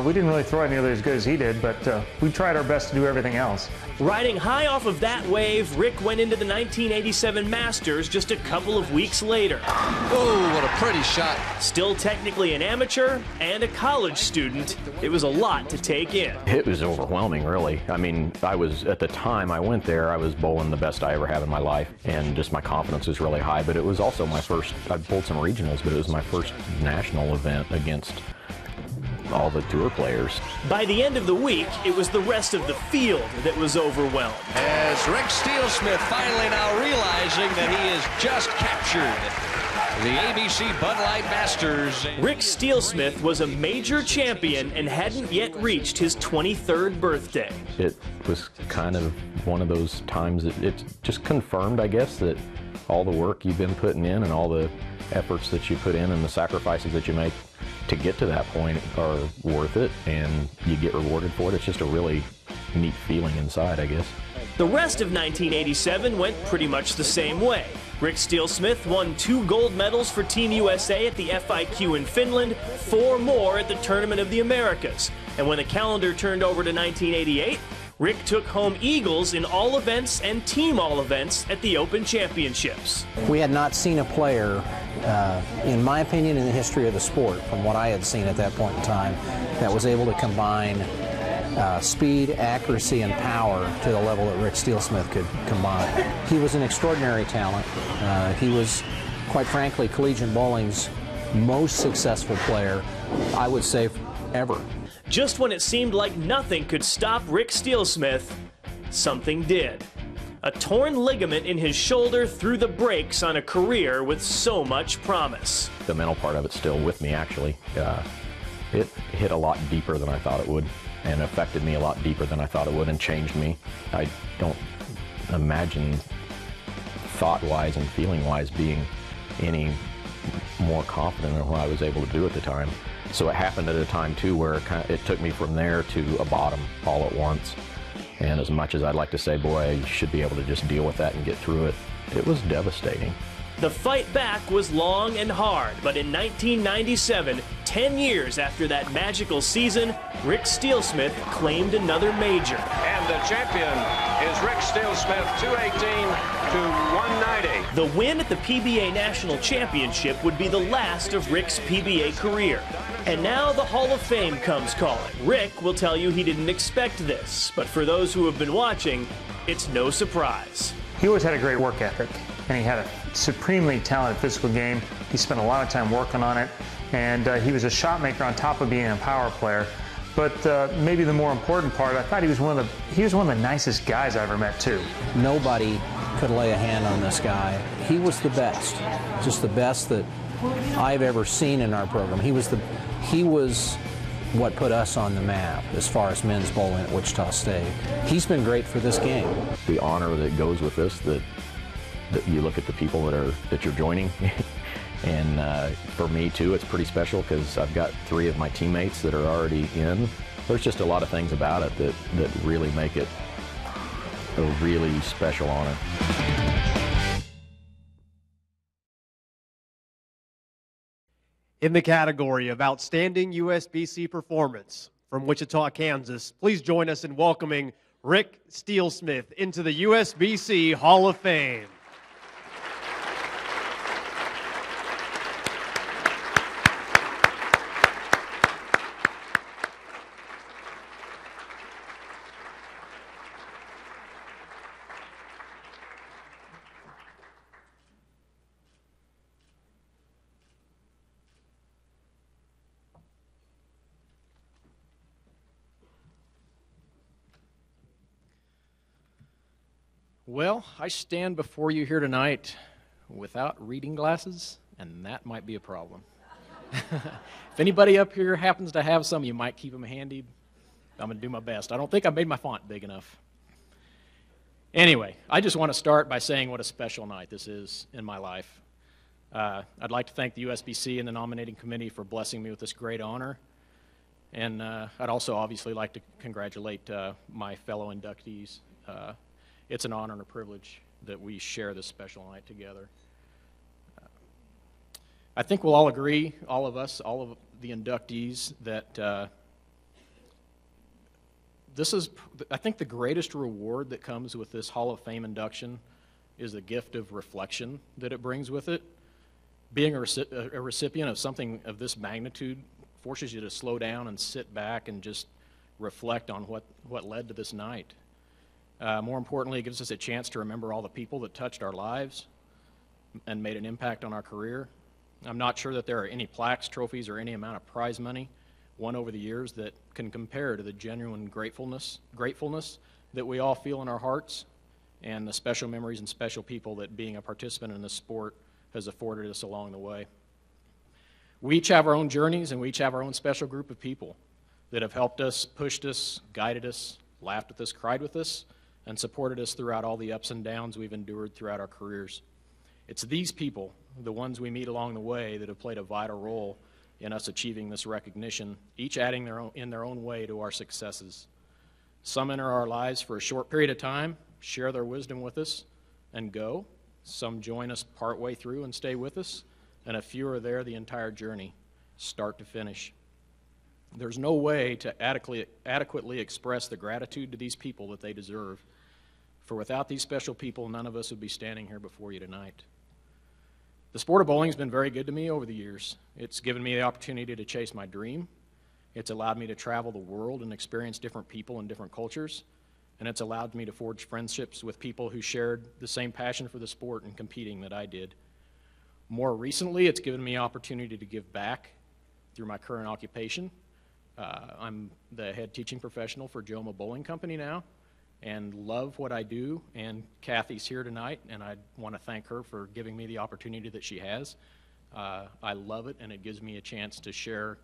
we didn't really throw it nearly as good as he did, but we tried our best to do everything else. Riding high off of that wave, Rick went into the 1987 Masters just a couple of weeks later. Oh, what a pretty shot. Still technically an amateur and a college student, it was a lot to take in. It was overwhelming, really. I mean, at the time I went there, I was bowling the best I ever have in my life, and just my confidence was really high, but it was also my first, I bowled some regionals, but it was my first national event against all the tour players. By the end of the week, it was the rest of the field that was overwhelmed. As Rick Steelsmith finally now realizing that he has just captured the ABC Bud Light Masters. Rick Steelsmith was a major champion and hadn't yet reached his 23rd birthday. It was kind of one of those times that it just confirmed, I guess, that all the work you've been putting in and all the efforts that you put in and the sacrifices that you make to get to that point are worth it, and you get rewarded for it. It's just a really neat feeling inside, I guess. The rest of 1987 went pretty much the same way. Rick Steelsmith won 2 gold medals for Team USA at the FIQ in Finland, 4 more at the Tournament of the Americas. And when the calendar turned over to 1988, Rick took home eagles in all events and team all events at the Open Championships. We had not seen a player, in my opinion, in the history of the sport, from what I had seen at that point in time, that was able to combine speed, accuracy, and power to the level that Rick Steelsmith could combine. He was an extraordinary talent. He was, quite frankly, collegiate bowling's most successful player, I would say, ever. Just when it seemed like nothing could stop Rick Steelsmith, something did. A torn ligament in his shoulder threw the brakes on a career with so much promise. The mental part of it's still with me, actually. It hit a lot deeper than I thought it would, and affected me a lot deeper than I thought it would, and changed me. I don't imagine thought-wise and feeling-wise being any more confident in what I was able to do at the time. So it happened at a time, too, where it took me from there to a bottom all at once. And as much as I'd like to say, boy, you should be able to just deal with that and get through it, it was devastating. The fight back was long and hard, but in 1997, 10 years after that magical season, Rick Steelsmith claimed another major. And the champion is Rick Steelsmith, 218 to 190. The win at the PBA National Championship would be the last of Rick's PBA career. And now the Hall of Fame comes calling. Rick will tell you he didn't expect this, but for those who have been watching, it's no surprise. He always had a great work ethic, and he had a supremely talented physical game. He spent a lot of time working on it, and he was a shot maker on top of being a power player. But maybe the more important part, I thought he was one of the nicest guys I ever met too. Nobody could lay a hand on this guy. He was the best, just the best that I've ever seen in our program. He was what put us on the map as far as men's bowling at Wichita State. He's been great for this game. The honor that goes with this, that you look at the people that you're joining, and for me too, it's pretty special because I've got 3 of my teammates that are already in. There's just a lot of things about it that really make it a really special honor. In the category of Outstanding USBC Performance from Wichita, Kansas, please join us in welcoming Rick Steelsmith into the USBC Hall of Fame. Well, I stand before you here tonight without reading glasses, and that might be a problem. If anybody up here happens to have some, you might keep them handy. I'm going to do my best. I don't think I made my font big enough. Anyway, I just want to start by saying what a special night this is in my life. I'd like to thank the USBC and the nominating committee for blessing me with this great honor. And I'd also obviously like to congratulate my fellow inductees. It's an honor and a privilege that we share this special night together. I think we'll all agree, all of us, all of the inductees, that this is, I think, the greatest reward that comes with this Hall of Fame induction is the gift of reflection that it brings with it. Being a recipient of something of this magnitude forces you to slow down and sit back and just reflect on what led to this night. More importantly, it gives us a chance to remember all the people that touched our lives and made an impact on our career. I'm not sure that there are any plaques, trophies, or any amount of prize money won over the years that can compare to the genuine gratefulness that we all feel in our hearts, and the special memories and special people that being a participant in this sport has afforded us along the way. We each have our own journeys, and we each have our own special group of people that have helped us, pushed us, guided us, laughed with us, cried with us, and supported us throughout all the ups and downs we've endured throughout our careers. It's these people, the ones we meet along the way, that have played a vital role in us achieving this recognition, each adding in their own way to our successes. Some enter our lives for a short period of time, share their wisdom with us, and go. Some join us partway through and stay with us, and a few are there the entire journey, start to finish. There's no way to adequately express the gratitude to these people that they deserve, for without these special people, none of us would be standing here before you tonight. The sport of bowling has been very good to me over the years. It's given me the opportunity to chase my dream. It's allowed me to travel the world and experience different people and different cultures. And it's allowed me to forge friendships with people who shared the same passion for the sport and competing that I did. More recently, it's given me opportunity to give back through my current occupation. I'm the head teaching professional for Joma Bowling Company now, and love what I do, and Kathy's here tonight, and I want to thank her for giving me the opportunity that she has. I love it, and it gives me a chance to share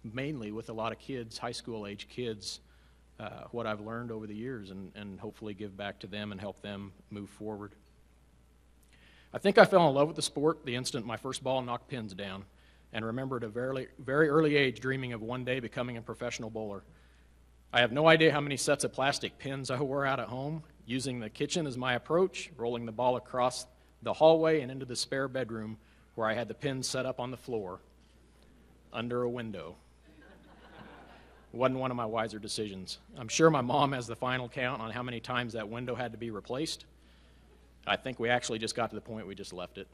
mainly with a lot of kids, high school age kids, what I've learned over the years, and hopefully give back to them and help them move forward. I think I fell in love with the sport the instant my first ball knocked pins down, and remember at a very, very early age dreaming of one day becoming a professional bowler. I have no idea how many sets of plastic pins I wore out at home, using the kitchen as my approach, rolling the ball across the hallway and into the spare bedroom where I had the pins set up on the floor under a window. Wasn't one of my wiser decisions. I'm sure my mom has the final count on how many times that window had to be replaced. I think we actually just got to the point we just left it.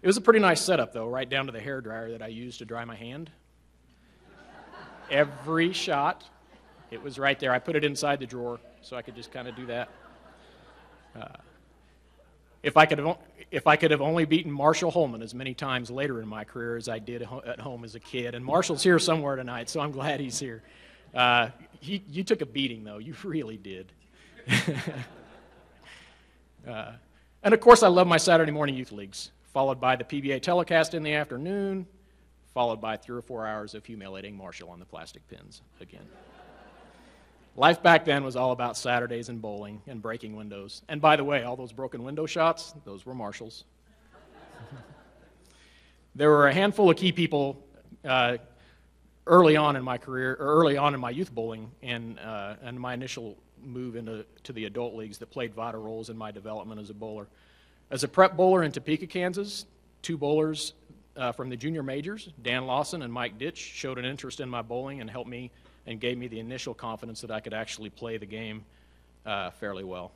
It was a pretty nice setup, though, right down to the hairdryer that I used to dry my hand. Every shot, it was right there. I put it inside the drawer so I could just kind of do that. If I could have only beaten Marshall Holman as many times later in my career as I did at home as a kid, and Marshall's here somewhere tonight, so I'm glad he's here. You took a beating, though. You really did. And, of course, I love my Saturday morning youth leagues, followed by the PBA telecast in the afternoon, followed by 3 or 4 hours of humiliating Marshall on the plastic pins again. Life back then was all about Saturdays and bowling and breaking windows. And by the way, all those broken window shots, those were Marshall's. There were a handful of key people early on in my career, or early on in my youth bowling, and my initial move into the adult leagues that played vital roles in my development as a bowler. As a prep bowler in Topeka, Kansas, 2 bowlers from the junior majors, Dan Lawson and Mike Ditch, showed an interest in my bowling and helped me and gave me the initial confidence that I could actually play the game fairly well.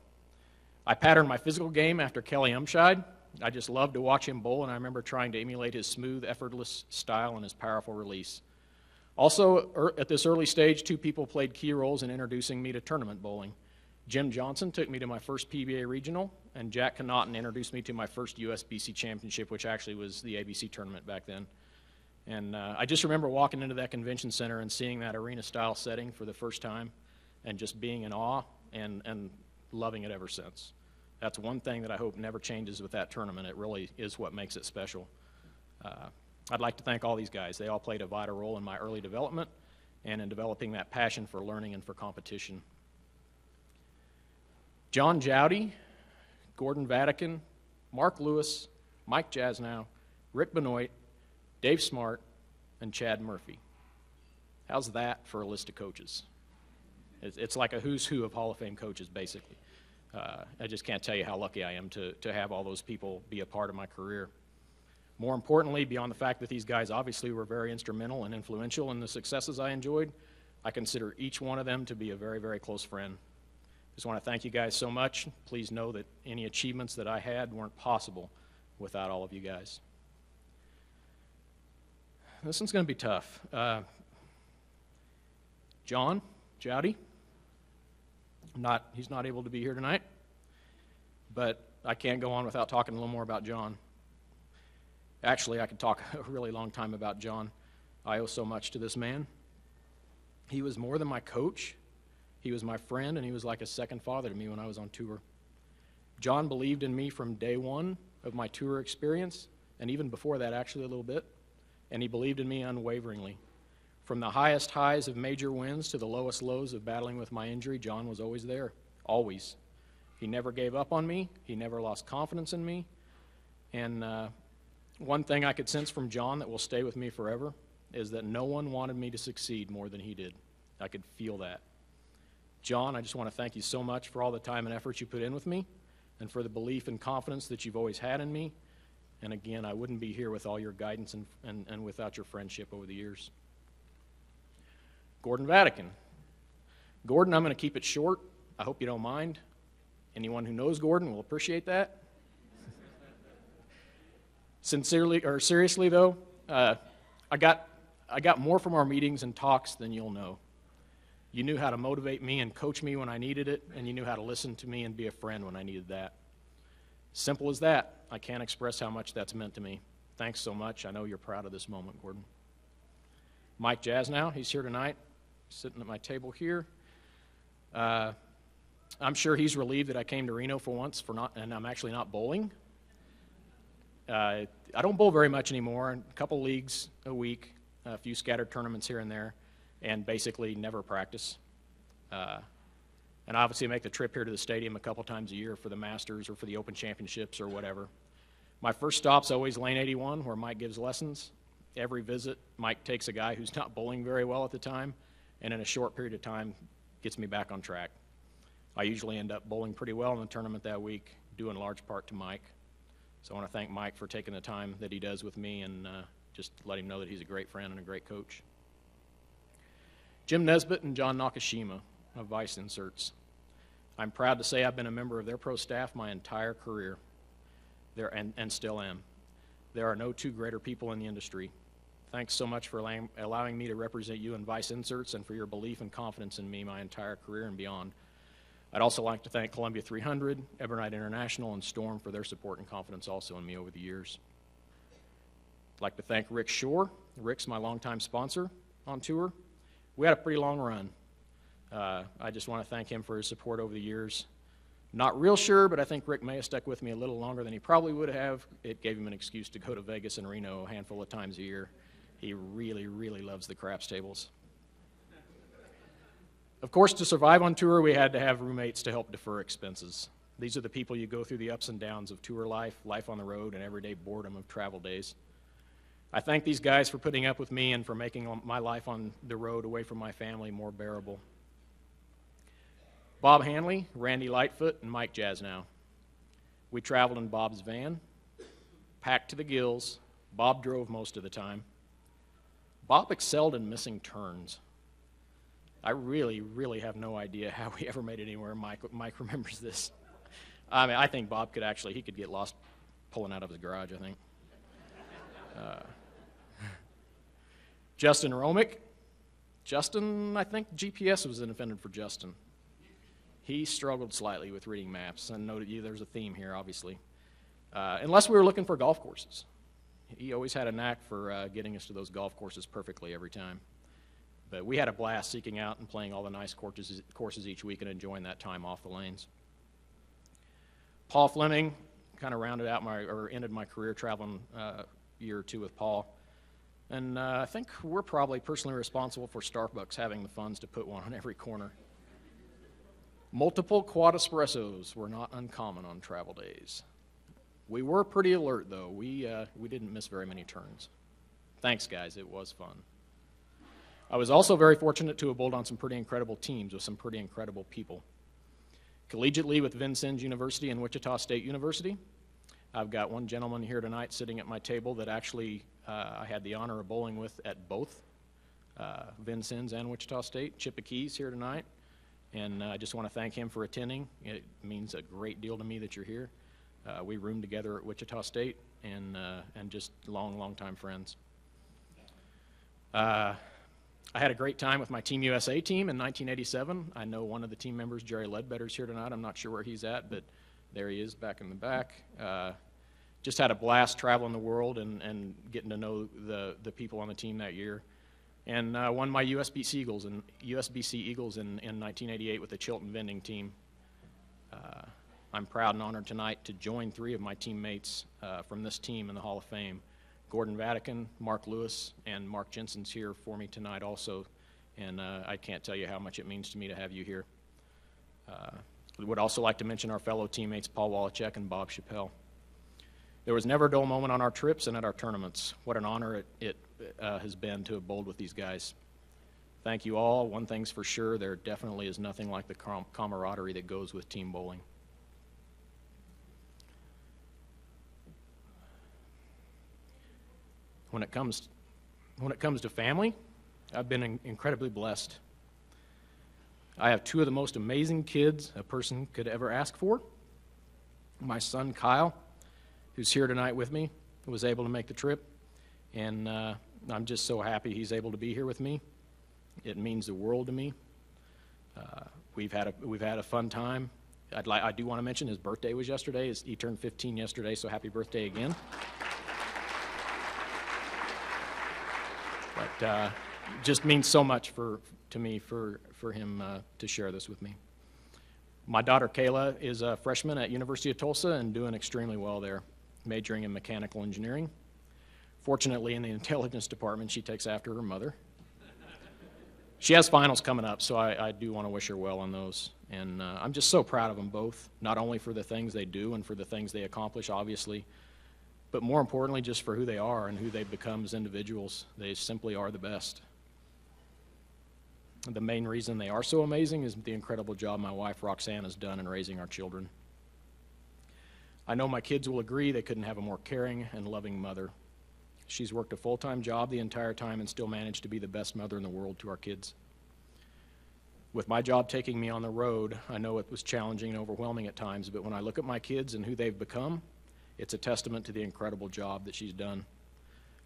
I patterned my physical game after Kelly Umscheid. I just loved to watch him bowl, and I remember trying to emulate his smooth, effortless style and his powerful release. Also, at this early stage, 2 people played key roles in introducing me to tournament bowling. Jim Johnson took me to my first PBA regional, and Jack Connaughton introduced me to my first USBC championship, which actually was the ABC tournament back then. And I just remember walking into that convention center and seeing that arena-style setting for the first time and just being in awe and loving it ever since. That's one thing that I hope never changes with that tournament. It really is what makes it special. I'd like to thank all these guys. They all played a vital role in my early development, and in developing that passion for learning and for competition. John Jowdy, Gordon Vatican, Mark Lewis, Mike Jasnow, Rick Benoit, Dave Smart, and Chad Murphy. How's that for a list of coaches? It's like a who's who of Hall of Fame coaches, basically. I just can't tell you how lucky I am to have all those people be a part of my career. More importantly, beyond the fact that these guys obviously were very instrumental and influential in the successes I enjoyed, I consider each one of them to be a very, very close friend. Just want to thank you guys so much. Please know that any achievements that I had weren't possible without all of you guys. This one's going to be tough. John Jowdy, he's not able to be here tonight, but I can't go on without talking a little more about John. Actually, I could talk a really long time about John. I owe so much to this man. He was more than my coach. He was my friend, and he was like a second father to me when I was on tour. John believed in me from day one of my tour experience, and even before that, actually, a little bit. And he believed in me unwaveringly. From the highest highs of major wins to the lowest lows of battling with my injury, John was always there, always. He never gave up on me. He never lost confidence in me. And one thing I could sense from John that will stay with me forever is that no one wanted me to succeed more than he did. I could feel that. John, I just want to thank you so much for all the time and effort you put in with me and for the belief and confidence that you've always had in me. And again, I wouldn't be here with all your guidance and without your friendship over the years. Gordon Vatican. Gordon, I'm going to keep it short. I hope you don't mind. Anyone who knows Gordon will appreciate that. Seriously though, I got more from our meetings and talks than you'll know. You knew how to motivate me and coach me when I needed it, and you knew how to listen to me and be a friend when I needed that. Simple as that. I can't express how much that's meant to me. Thanks so much. I know you're proud of this moment, Gordon. Mike Jasnow, he's here tonight, sitting at my table here. I'm sure he's relieved that I came to Reno for once and I'm actually not bowling. I don't bowl very much anymore, a couple leagues a week, a few scattered tournaments here and there, and basically never practice. And obviously make the trip here to the stadium a couple times a year for the Masters or for the Open Championships or whatever. My first stop's always Lane 81, where Mike gives lessons. Every visit, Mike takes a guy who's not bowling very well at the time, and in a short period of time, gets me back on track. I usually end up bowling pretty well in the tournament that week, due in large part to Mike. So I want to thank Mike for taking the time that he does with me and just let him know that he's a great friend and a great coach. Jim Nesbitt and John Nakashima of Vice Inserts. I'm proud to say I've been a member of their pro staff my entire career, and still am. There are no two greater people in the industry. Thanks so much for allowing me to represent you in Vice Inserts and for your belief and confidence in me my entire career and beyond. I'd also like to thank Columbia 300, Evernight International, and Storm for their support and confidence also in me over the years. I'd like to thank Rick Shore. Rick's my longtime sponsor on tour. We had a pretty long run. I just want to thank him for his support over the years. Not real sure, but I think Rick may have stuck with me a little longer than he probably would have. It gave him an excuse to go to Vegas and Reno a handful of times a year. He really, really loves the craps tables. Of course, to survive on tour, we had to have roommates to help defer expenses. These are the people you go through the ups and downs of tour life, life on the road, and everyday boredom of travel days. I thank these guys for putting up with me and for making my life on the road away from my family more bearable. Bob Hanley, Randy Lightfoot, and Mike Jasnow. We traveled in Bob's van, packed to the gills. Bob drove most of the time. Bob excelled in missing turns. I really, really have no idea how we ever made it anywhere. Mike remembers this. I mean, I think Bob could he could get lost pulling out of his garage, I think. Justin Romick. Justin, I think GPS was invented for Justin. He struggled slightly with reading maps, and noted there's a theme here, obviously. Unless we were looking for golf courses. He always had a knack for getting us to those golf courses perfectly every time. But we had a blast seeking out and playing all the nice courses each week and enjoying that time off the lanes. Paul Fleming kind of ended my career traveling a year or two with Paul. And I think we're probably personally responsible for Starbucks having the funds to put one on every corner. Multiple quad espressos were not uncommon on travel days. We were pretty alert, though. We didn't miss very many turns. Thanks, guys. It was fun. I was also very fortunate to have bowled on some pretty incredible teams with some pretty incredible people. Collegiately with Vincennes University and Wichita State University. I've got one gentleman here tonight sitting at my table that actually I had the honor of bowling with at both Vincennes and Wichita State. Chip Keys here tonight. And I just want to thank him for attending. It means a great deal to me that you're here. We roomed together at Wichita State and just long time friends. I had a great time with my Team USA team in 1987. I know one of the team members, Jerry Ledbetter's here tonight. I'm not sure where he's at, but there he is back in the back. Just had a blast traveling the world and getting to know the people on the team that year. And won my USBC Eagles in 1988 with the Chilton vending team. I'm proud and honored tonight to join 3 of my teammates from this team in the Hall of Fame. Gordon Vatican, Mark Lewis, and Mark Jensen's here for me tonight also, and I can't tell you how much it means to me to have you here. We would also like to mention our fellow teammates Paul Wallachek and Bob Chappelle. There was never a dull moment on our trips and at our tournaments. What an honor it has been to have bowled with these guys. Thank you all. One thing's for sure, there definitely is nothing like the camaraderie that goes with team bowling. When it comes to family, I've been incredibly blessed. I have 2 of the most amazing kids a person could ever ask for. My son Kyle, who's here tonight with me, was able to make the trip, and I'm just so happy he's able to be here with me. It means the world to me. We've had a fun time. I do want to mention his birthday was yesterday. He turned 15 yesterday, so happy birthday again. But just means so much to me for him to share this with me. My daughter Kayla is a freshman at University of Tulsa and doing extremely well there, majoring in mechanical engineering. Fortunately, in the intelligence department, she takes after her mother. She has finals coming up, so I do want to wish her well on those. And I'm just so proud of them both, not only for the things they do and for the things they accomplish, obviously, but more importantly, just for who they are and who they've become as individuals. They simply are the best. The main reason they are so amazing is the incredible job my wife Roxanne has done in raising our children. I know my kids will agree they couldn't have a more caring and loving mother. She's worked a full-time job the entire time and still managed to be the best mother in the world to our kids. With my job taking me on the road, I know it was challenging and overwhelming at times, but when I look at my kids and who they've become, it's a testament to the incredible job that she's done.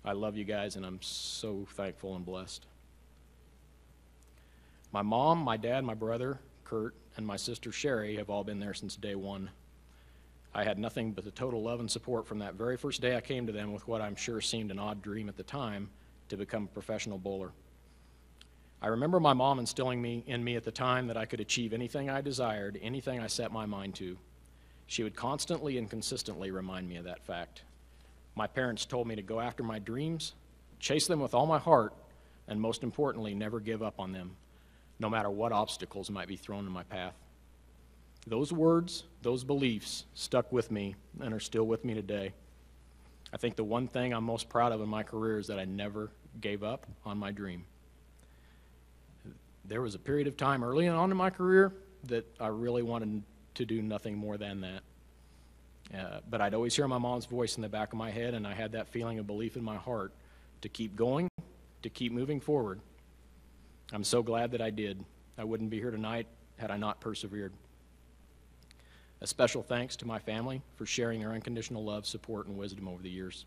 I love you guys, and I'm so thankful and blessed. My mom, my dad, my brother, Kurt, and my sister Sherry have all been there since day one. I had nothing but the total love and support from that very first day I came to them with what I'm sure seemed an odd dream at the time to become a professional bowler. I remember my mom instilling in me at the time that I could achieve anything I desired, anything I set my mind to. She would constantly and consistently remind me of that fact. My parents told me to go after my dreams, chase them with all my heart, and most importantly, never give up on them, no matter what obstacles might be thrown in my path. Those words, those beliefs stuck with me and are still with me today. I think the one thing I'm most proud of in my career is that I never gave up on my dream. There was a period of time early on in my career that I really wanted to do nothing more than that. But I'd always hear my mom's voice in the back of my head, and I had that feeling of belief in my heart to keep going, to keep moving forward. I'm so glad that I did. I wouldn't be here tonight had I not persevered. A special thanks to my family for sharing their unconditional love, support, and wisdom over the years.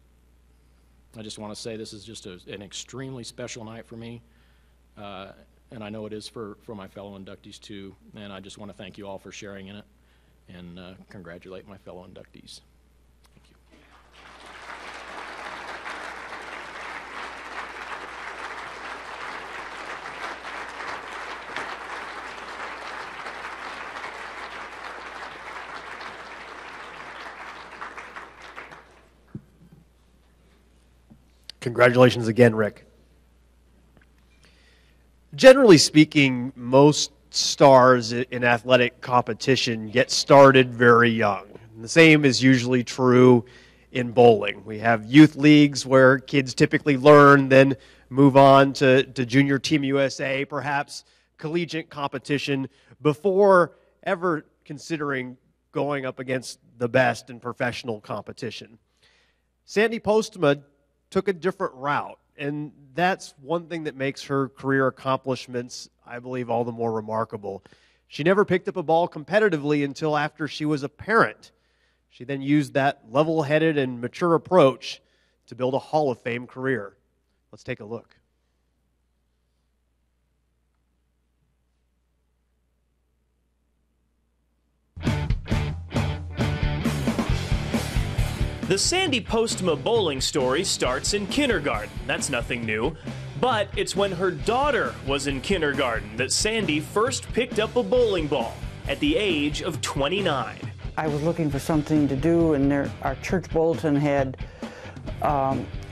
I just want to say this is just an extremely special night for me, and I know it is for my fellow inductees too, and I just want to thank you all for sharing in it and congratulate my fellow inductees. Thank you. Congratulations again, Rick. Generally speaking, most stars in athletic competition get started very young. And the same is usually true in bowling. We have youth leagues where kids typically learn, then move on to Junior Team USA, perhaps collegiate competition, before ever considering going up against the best in professional competition. Sandra Postma took a different route, and that's one thing that makes her career accomplishments, I believe, all the more remarkable. She never picked up a ball competitively until after she was a parent. She then used that level-headed and mature approach to build a Hall of Fame career. Let's take a look. The Sandra Postma bowling story starts in kindergarten. That's nothing new. But it's when her daughter was in kindergarten that Sandy first picked up a bowling ball at the age of 29. I was looking for something to do, and our church bulletin had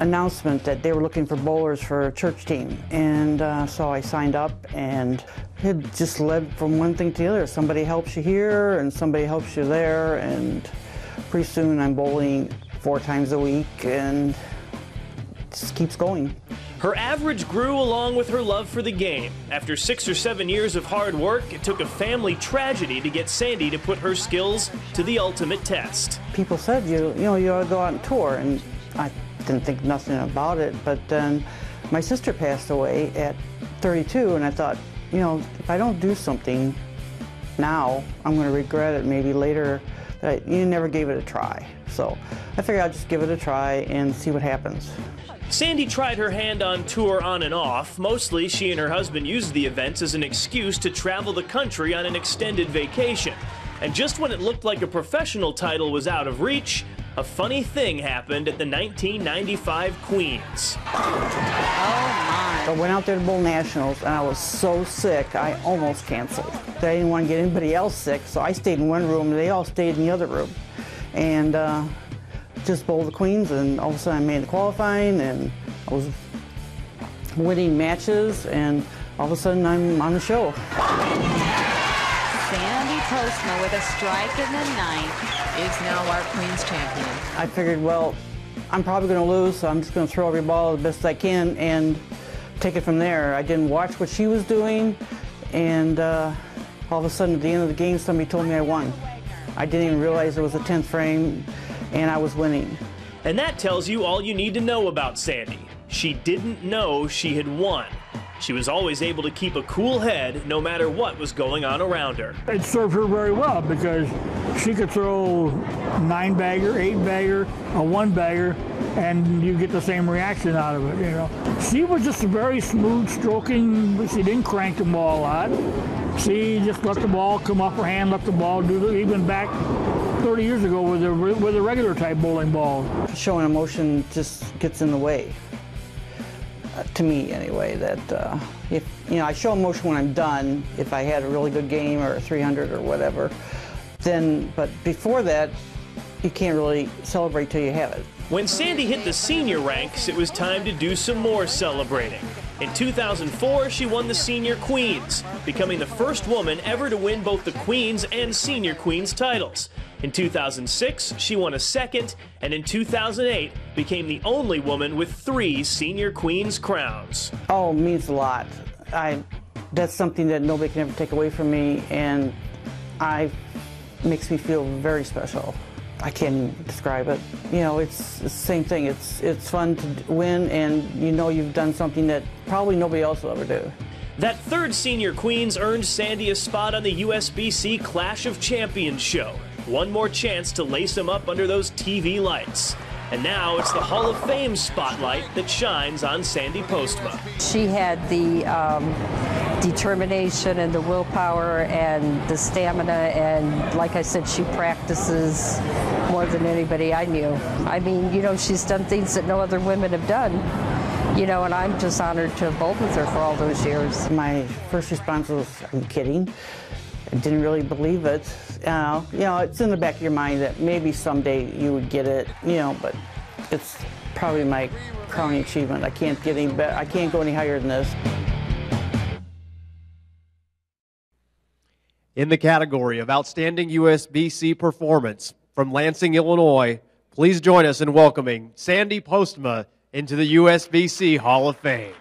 announcement that they were looking for bowlers for a church team. And so I signed up, and it just led from one thing to the other. Somebody helps you here, and somebody helps you there, and pretty soon I'm bowling 4 times a week, and it just keeps going. Her average grew along with her love for the game. After 6 or 7 years of hard work, it took a family tragedy to get Sandy to put her skills to the ultimate test. People said, you ought to go out and tour, and I didn't think nothing about it, but then my sister passed away at 32, and I thought, if I don't do something now, I'm going to regret it maybe later. You never gave it a try. So I figured I'd just give it a try and see what happens. Sandy tried her hand on tour on and off. Mostly, she and her husband used the events as an excuse to travel the country on an extended vacation. And just when it looked like a professional title was out of reach, a funny thing happened at the 1995 Queens. I went out there to bowl nationals, and I was so sick, I almost canceled. I didn't want to get anybody else sick, so I stayed in one room, and they all stayed in the other room. And just bowled the Queens, and all of a sudden I made the qualifying, and I was winning matches, and all of a sudden I'm on the show. Sandra Postma with a strike in the 9th is now our Queens champion. I figured, well, I'm probably going to lose, so I'm just going to throw every ball the best I can and take it from there. I didn't watch what she was doing, and all of a sudden at the end of the game somebody told me I won. I didn't even realize it was the 10th frame, and I was winning. And that tells you all you need to know about Sandy. She didn't know she had won. She was always able to keep a cool head no matter what was going on around her. It served her very well because she could throw 9-bagger, 8-bagger, a 1-bagger, and you get the same reaction out of it, She was just a very smooth stroking. She didn't crank the ball a lot. She just let the ball come off her hand, let the ball do it, even back 30 years ago with a regular type bowling ball. Showing emotion just gets in the way. To me anyway, that if I show emotion when I'm done, if I had a really good game or a 300 or whatever, then, but before that, you can't really celebrate till you have it. When Sandy hit the senior ranks, it was time to do some more celebrating. In 2004, she won the Senior Queens, becoming the first woman ever to win both the Queens and Senior Queens titles. In 2006, she won a second, and in 2008, became the only woman with 3 Senior Queens crowns. Oh, it means a lot. That's something that nobody can ever take away from me, and makes me feel very special. I can't even describe it. It's the same thing. It's fun to win, and you've done something that probably nobody else will ever do. That 3rd Senior Queens earned Sandy a spot on the USBC Clash of Champions show. One more chance to lace them up under those TV lights. And now it's the Hall of Fame spotlight that shines on Sandra Postma. She had the determination and the willpower and the stamina, and like I said, she practices more than anybody I knew. I mean, she's done things that no other women have done. And I'm just honored to have bowled with her for all those years. My first response was, "Are you kidding?" I didn't really believe it. It's in the back of your mind that maybe someday you would get it, but probably my crowning achievement. I can't get any better. I can't go any higher than this. In the category of Outstanding USBC Performance from Lansing, Illinois, please join us in welcoming Sandra Postma into the USBC Hall of Fame.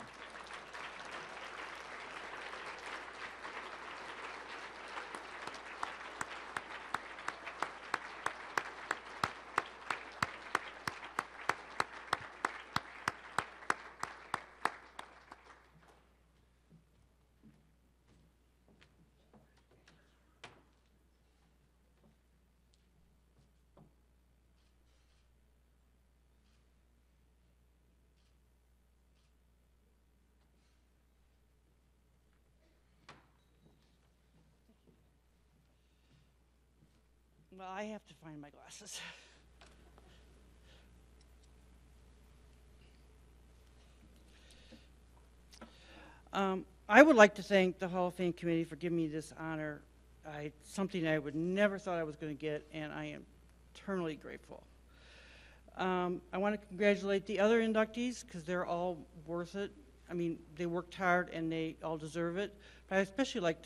Well, I have to find my glasses. I would like to thank the Hall of Fame Committee for giving me this honor. Something I would never thought I was going to get, and I am eternally grateful. I want to congratulate the other inductees because they're all worth it. I mean, they worked hard and they all deserve it. But I especially like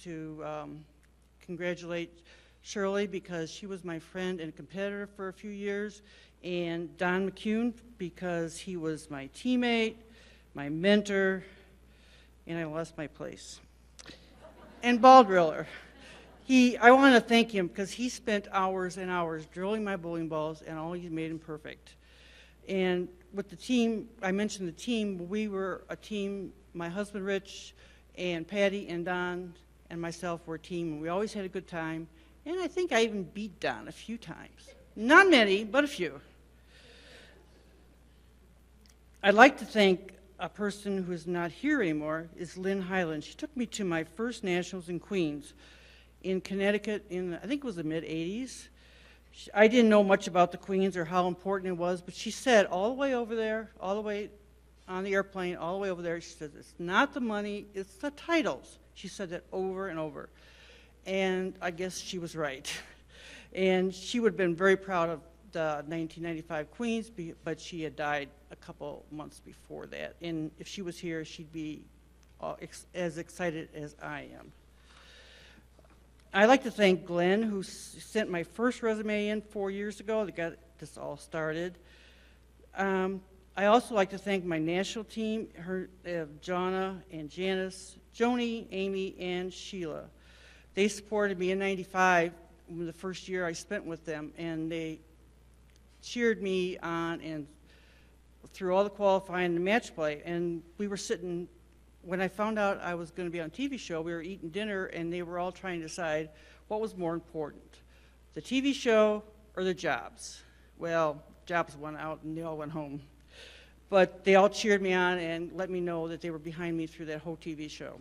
to congratulate Shirley because she was my friend and competitor for a few years, and Don McCune because he was my teammate, my mentor, and I lost my place. And ball driller. I want to thank him because he spent hours and hours drilling my bowling balls, and all he made them perfect. And with the team, I mentioned the team, we were a team, my husband Rich and Patty and Don and myself were a team, and we always had a good time. And I think I even beat Don a few times. Not many, but a few. I'd like to thank a person who is not here anymore, is Lynn Highland. She took me to my first nationals in Queens in Connecticut in, I think it was the mid-'80s. I didn't know much about the Queens or how important it was, but she said all the way over there, all the way on the airplane, all the way over there, she said, it's not the money, it's the titles. She said that over and over. And I guess she was right. And she would have been very proud of the 1995 Queens, but she had died a couple months before that. And if she was here, she'd be as excited as I am. I'd like to thank Glenn, who sent my first resume in 4 years ago that got this all started. I also like to thank my national team, Jonna and Janice, Joni, Amy, and Sheila. They supported me in '95, the first year I spent with them, and they cheered me on and through all the qualifying and the match play. And we were sitting, when I found out I was going to be on a TV show, we were eating dinner, and they were all trying to decide what was more important, the TV show or the jobs. Well, jobs went out and they all went home. But they all cheered me on and let me know that they were behind me through that whole TV show.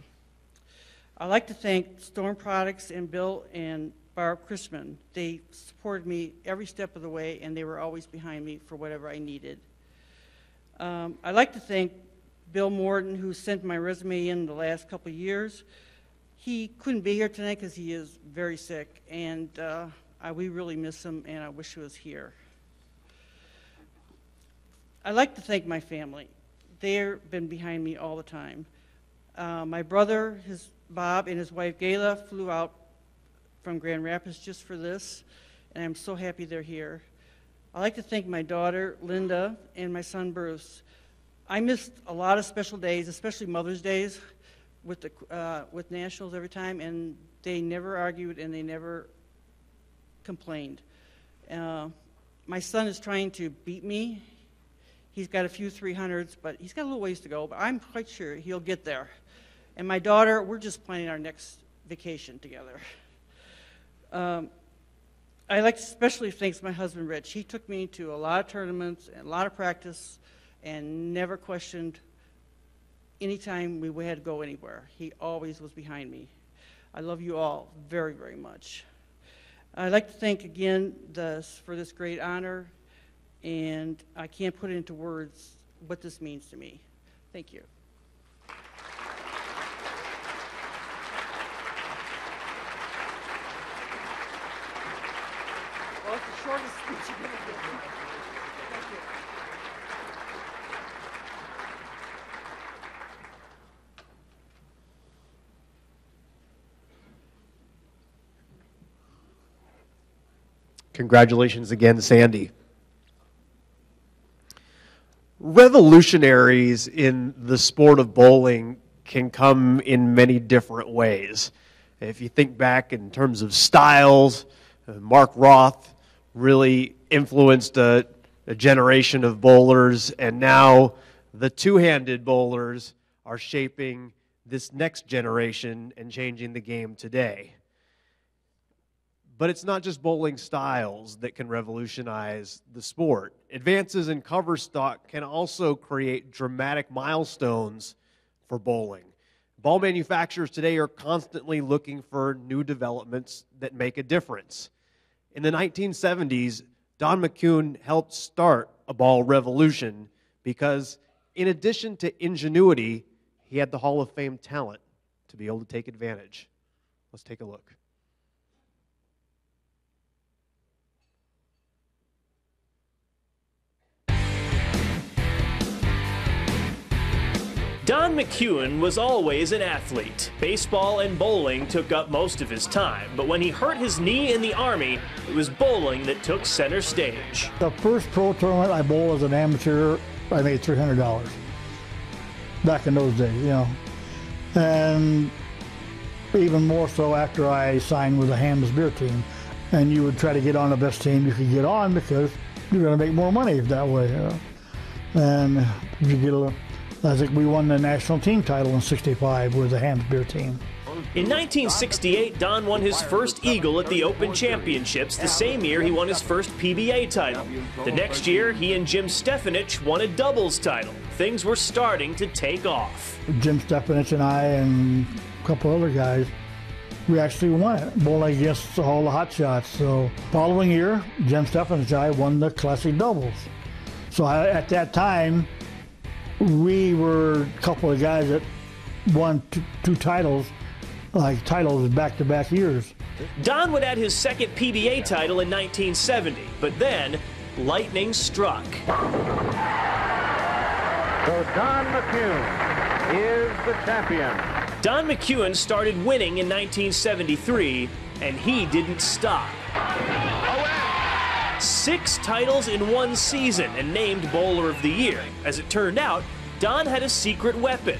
I'd like to thank Storm Products and Bill and Barb Chrisman. They supported me every step of the way, and they were always behind me for whatever I needed. I'd like to thank Bill Morton, who sent my resume in the last couple of years. He couldn't be here tonight because he is very sick, and we really miss him, and I wish he was here. I'd like to thank my family. They've been behind me all the time. My brother, Bob, and his wife Gayla flew out from Grand Rapids just for this, and I'm so happy they're here. I'd like to thank my daughter, Lynda, and my son, Bruce. I missed a lot of special days, especially Mother's Days, with Nationals every time, and they never argued and they never complained. My son is trying to beat me. He's got a few 300s, but he's got a little ways to go, but I'm quite sure he'll get there. And my daughter, we're just planning our next vacation together. I'd like to especially thank my husband, Rich. He took me to a lot of tournaments and a lot of practice and never questioned any time we had to go anywhere. He always was behind me. I love you all very, very much. I'd like to thank again for this great honor, and I can't put it into words what this means to me. Thank you. Well, it's the shortest speech you've ever given. Thank you. Congratulations again, Sandy. Revolutionaries in the sport of bowling can come in many different ways. If you think back in terms of styles, Mark Roth really influenced a generation of bowlers, and now the two-handed bowlers are shaping this next generation and changing the game today. But it's not just bowling styles that can revolutionize the sport. Advances in cover stock can also create dramatic milestones for bowling. Ball manufacturers today are constantly looking for new developments that make a difference. In the 1970s, Don McCune helped start a ball revolution because, in addition to ingenuity, he had the Hall of Fame talent to be able to take advantage. Let's take a look. Don McCune was always an athlete. Baseball and bowling took up most of his time, but when he hurt his knee in the Army, it was bowling that took center stage. The first pro tournament I bowled as an amateur, I made $300 back in those days, you know. And even more so after I signed with the Ham's beer team. And you would try to get on the best team you could get on because you're going to make more money that way, you know. And if you get a I think we won the national team title in '65 with the Ham's beer team. In 1968, Don won his first Eagle at the Open Championships, the same year he won his first PBA title. The next year, he and Jim Stefanich won a doubles title. Things were starting to take off. Jim Stefanich and I and a couple other guys, we actually won it, bowling against all the hot shots. So following year, Jim Stefanich and I won the classic doubles. So at that time, we were a couple of guys that won two titles, like titles back-to-back years. Don would add his second PBA title in 1970, but then lightning struck. So Don McCune is the champion. Don McCune started winning in 1973, and he didn't stop. 6 titles in one season and named Bowler of the Year. As it turned out, Don had a secret weapon.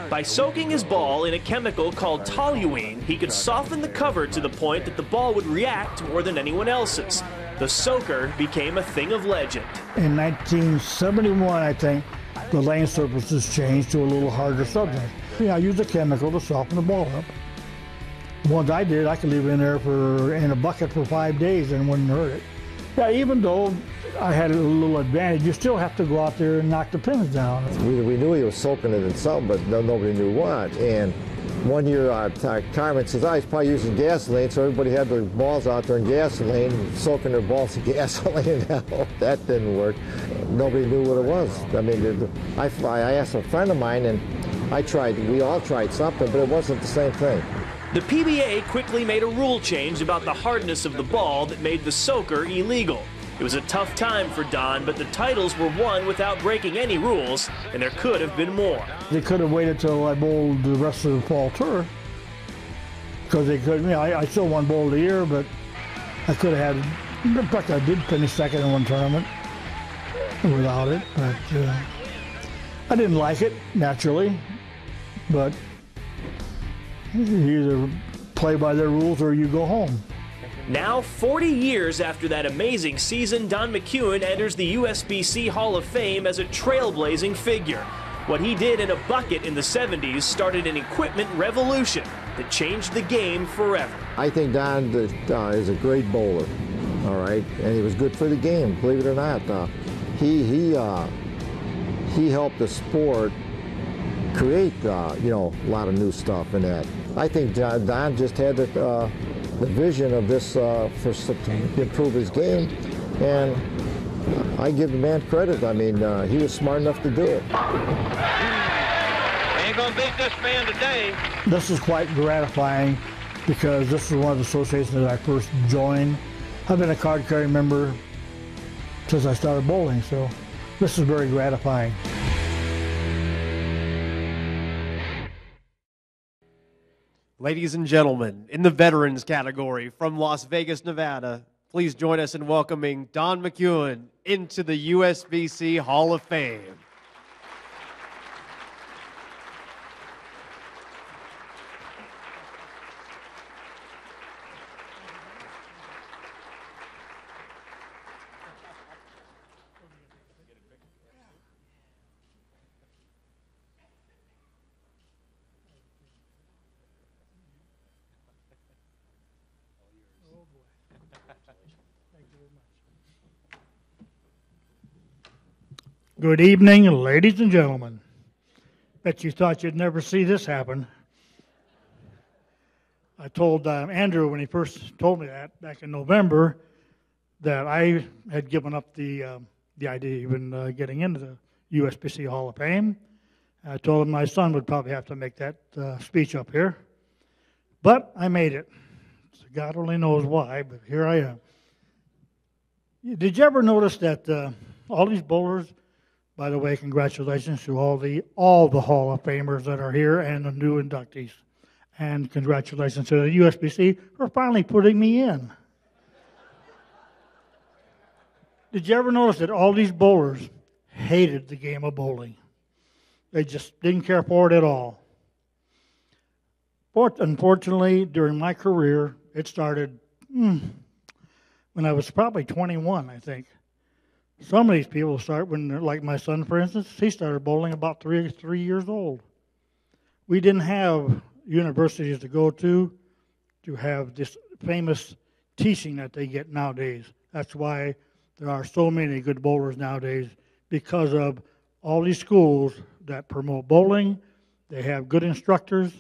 By soaking his ball in a chemical called toluene, he could soften the cover to the point that the ball would react more than anyone else's. The soaker became a thing of legend. In 1971, I think, the lane surfaces changed to a little harder substance. I used a chemical to soften the ball up. Once I did, I could leave it in there in a bucket for 5 days and wouldn't hurt it. Yeah, even though I had a little advantage, you still have to go out there and knock the pins down. We knew he was soaking it in something, but nobody knew what. And one year, Carmen says, he's probably using gasoline, so everybody had their balls out there in gasoline, soaking their balls in gasoline. That didn't work. Nobody knew what it was. I mean, I asked a friend of mine, and we all tried something, but it wasn't the same thing. The PBA quickly made a rule change about the hardness of the ball that made the soaker illegal. It was a tough time for Don, but the titles were won without breaking any rules, and there could have been more. They could have waited till I bowled the rest of the fall tour, because they could. I still won Bowl of the Year, but I could have had. In fact, I did finish second in one tournament without it, but I didn't like it naturally, but. You either play by their rules or you go home. Now, 40 years after that amazing season, Don McCune enters the USBC Hall of Fame as a trailblazing figure. What he did in a bucket in the 70s started an equipment revolution that changed the game forever. I think Don is a great bowler, all right, and he was good for the game, believe it or not. He helped the sport create, a lot of new stuff in that. I think Don just had the vision of this to improve his game, and I give the man credit. I mean, he was smart enough to do it. Ain't gonna beat this man today. This is quite gratifying because this is one of the associations that I first joined. I've been a card-carrying member since I started bowling, so this is very gratifying. Ladies and gentlemen, in the veterans category from Las Vegas, Nevada, Please join us in welcoming Don McCune into the USBC Hall of Fame. Good evening, ladies and gentlemen. Bet you thought you'd never see this happen. I told Andrew when he first told me that back in November that I had given up the idea of even getting into the USBC Hall of Fame. I told him my son would probably have to make that speech up here. But I made it. So God only knows why, but here I am. Did you ever notice that all these bowlers, by the way, congratulations to all the Hall of Famers that are here and the new inductees. And congratulations to the USBC for finally putting me in. Did you ever notice that all these bowlers hated the game of bowling? They just didn't care for it at all. Unfortunately, during my career, it started when I was probably 21, I think. Some of these people start when they're like my son, for instance. He started bowling about three years old. We didn't have universities to go to have this famous teaching that they get nowadays. That's why there are so many good bowlers nowadays, because of all these schools that promote bowling. They have good instructors.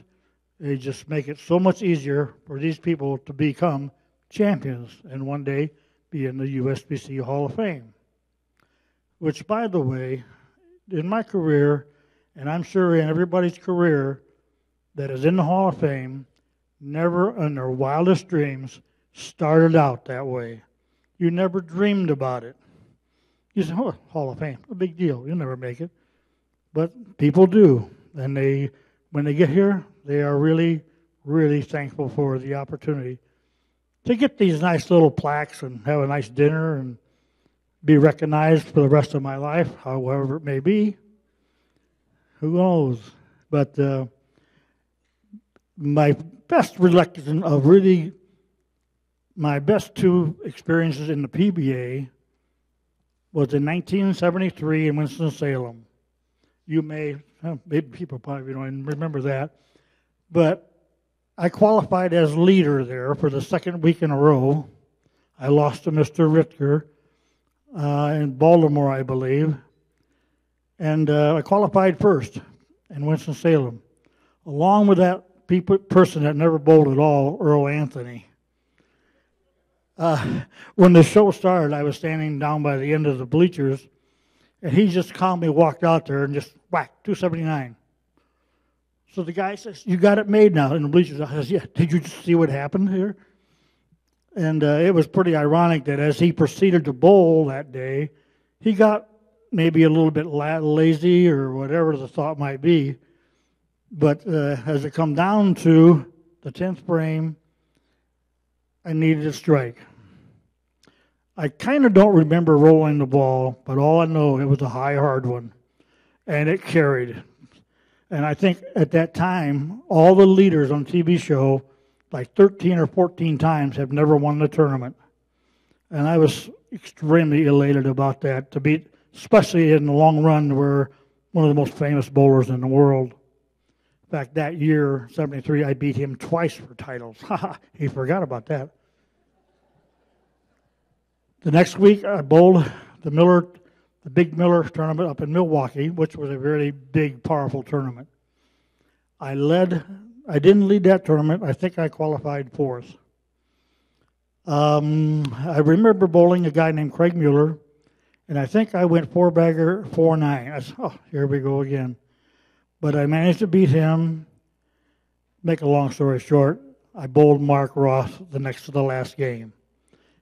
They just make it so much easier for these people to become champions and one day be in the USBC Hall of Fame. Which, by the way, in my career, and I'm sure in everybody's career that is in the Hall of Fame, never in their wildest dreams started out that way. You never dreamed about it. You say, oh, Hall of Fame, a big deal. You'll never make it. But people do. And when they get here, they are really, really thankful for the opportunity to get these nice little plaques and have a nice dinner and be recognized for the rest of my life, however it may be. Who knows? But my best recollection of really my best two experiences in the PBA was in 1973 in Winston-Salem. Maybe people probably don't even remember that, but I qualified as leader there for the second week in a row. I lost to Mr. Ritker in Baltimore, I believe. And I qualified first in Winston-Salem, along with that person that never bowled at all, Earl Anthony. When the show started, I was standing down by the end of the bleachers, and he just calmly walked out there and just whacked, 279. So the guy says, you got it made now in the bleachers. I says, yeah, did you just see what happened here? And it was pretty ironic that as he proceeded to bowl that day, he got maybe a little bit lazy or whatever the thought might be. But as it come down to the 10th frame, I needed a strike. I kind of don't remember rolling the ball, but all I know, it was a high, hard one. And it carried. And I think at that time, all the leaders on TV show, like 13 or 14 times, have never won the tournament. And I was extremely elated about that, to beat, especially in the long run, we're one of the most famous bowlers in the world. In fact, that year, 73, I beat him twice for titles. He forgot about that. The next week, I bowled the Big Miller tournament up in Milwaukee, which was a very big, powerful tournament. I didn't lead that tournament. I think I qualified fourth. I remember bowling a guy named Craig Mueller, and I think I went 4-bagger, 4-9. I said, oh, here we go again. But I managed to beat him. Make a long story short, I bowled Mark Roth the next to the last game,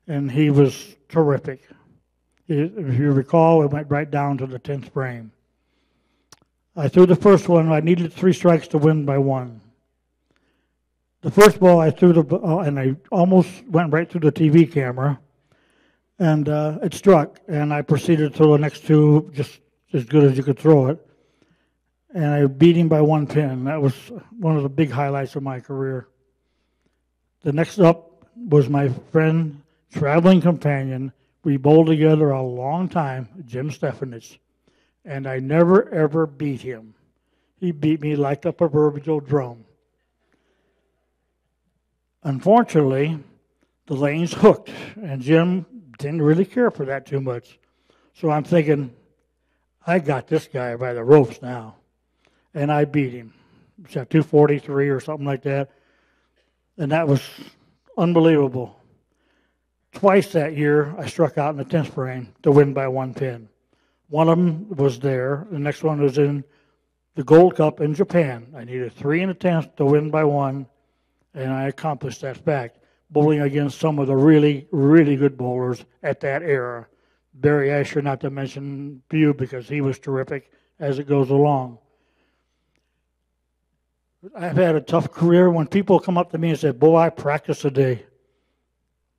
and he was terrific. If you recall, it went right down to the 10th frame. I threw the first one. I needed 3 strikes to win by 1. The first ball I threw and I almost went right through the TV camera. And it struck, and I proceeded to throw the next two just as good as you could throw it. And I beat him by 1 pin. That was one of the big highlights of my career. The next up was my friend, traveling companion. We bowled together a long time, Jim Stefanich. And I never, ever beat him. He beat me like a proverbial drum. Unfortunately, the lanes hooked, and Jim didn't really care for that too much. So I'm thinking, I got this guy by the ropes now. And I beat him. It's at 243 or something like that. And that was unbelievable. Twice that year, I struck out in the 10th frame to win by 1 pin. One of them was there. The next one was in the Gold Cup in Japan. I needed 3 in the 10th to win by 1, and I accomplished that fact, bowling against some of the really, really good bowlers at that era. Barry Asher, not to mention Bew, because he was terrific as it goes along. I've had a tough career. When people come up to me and say, "Boy, I practice a day."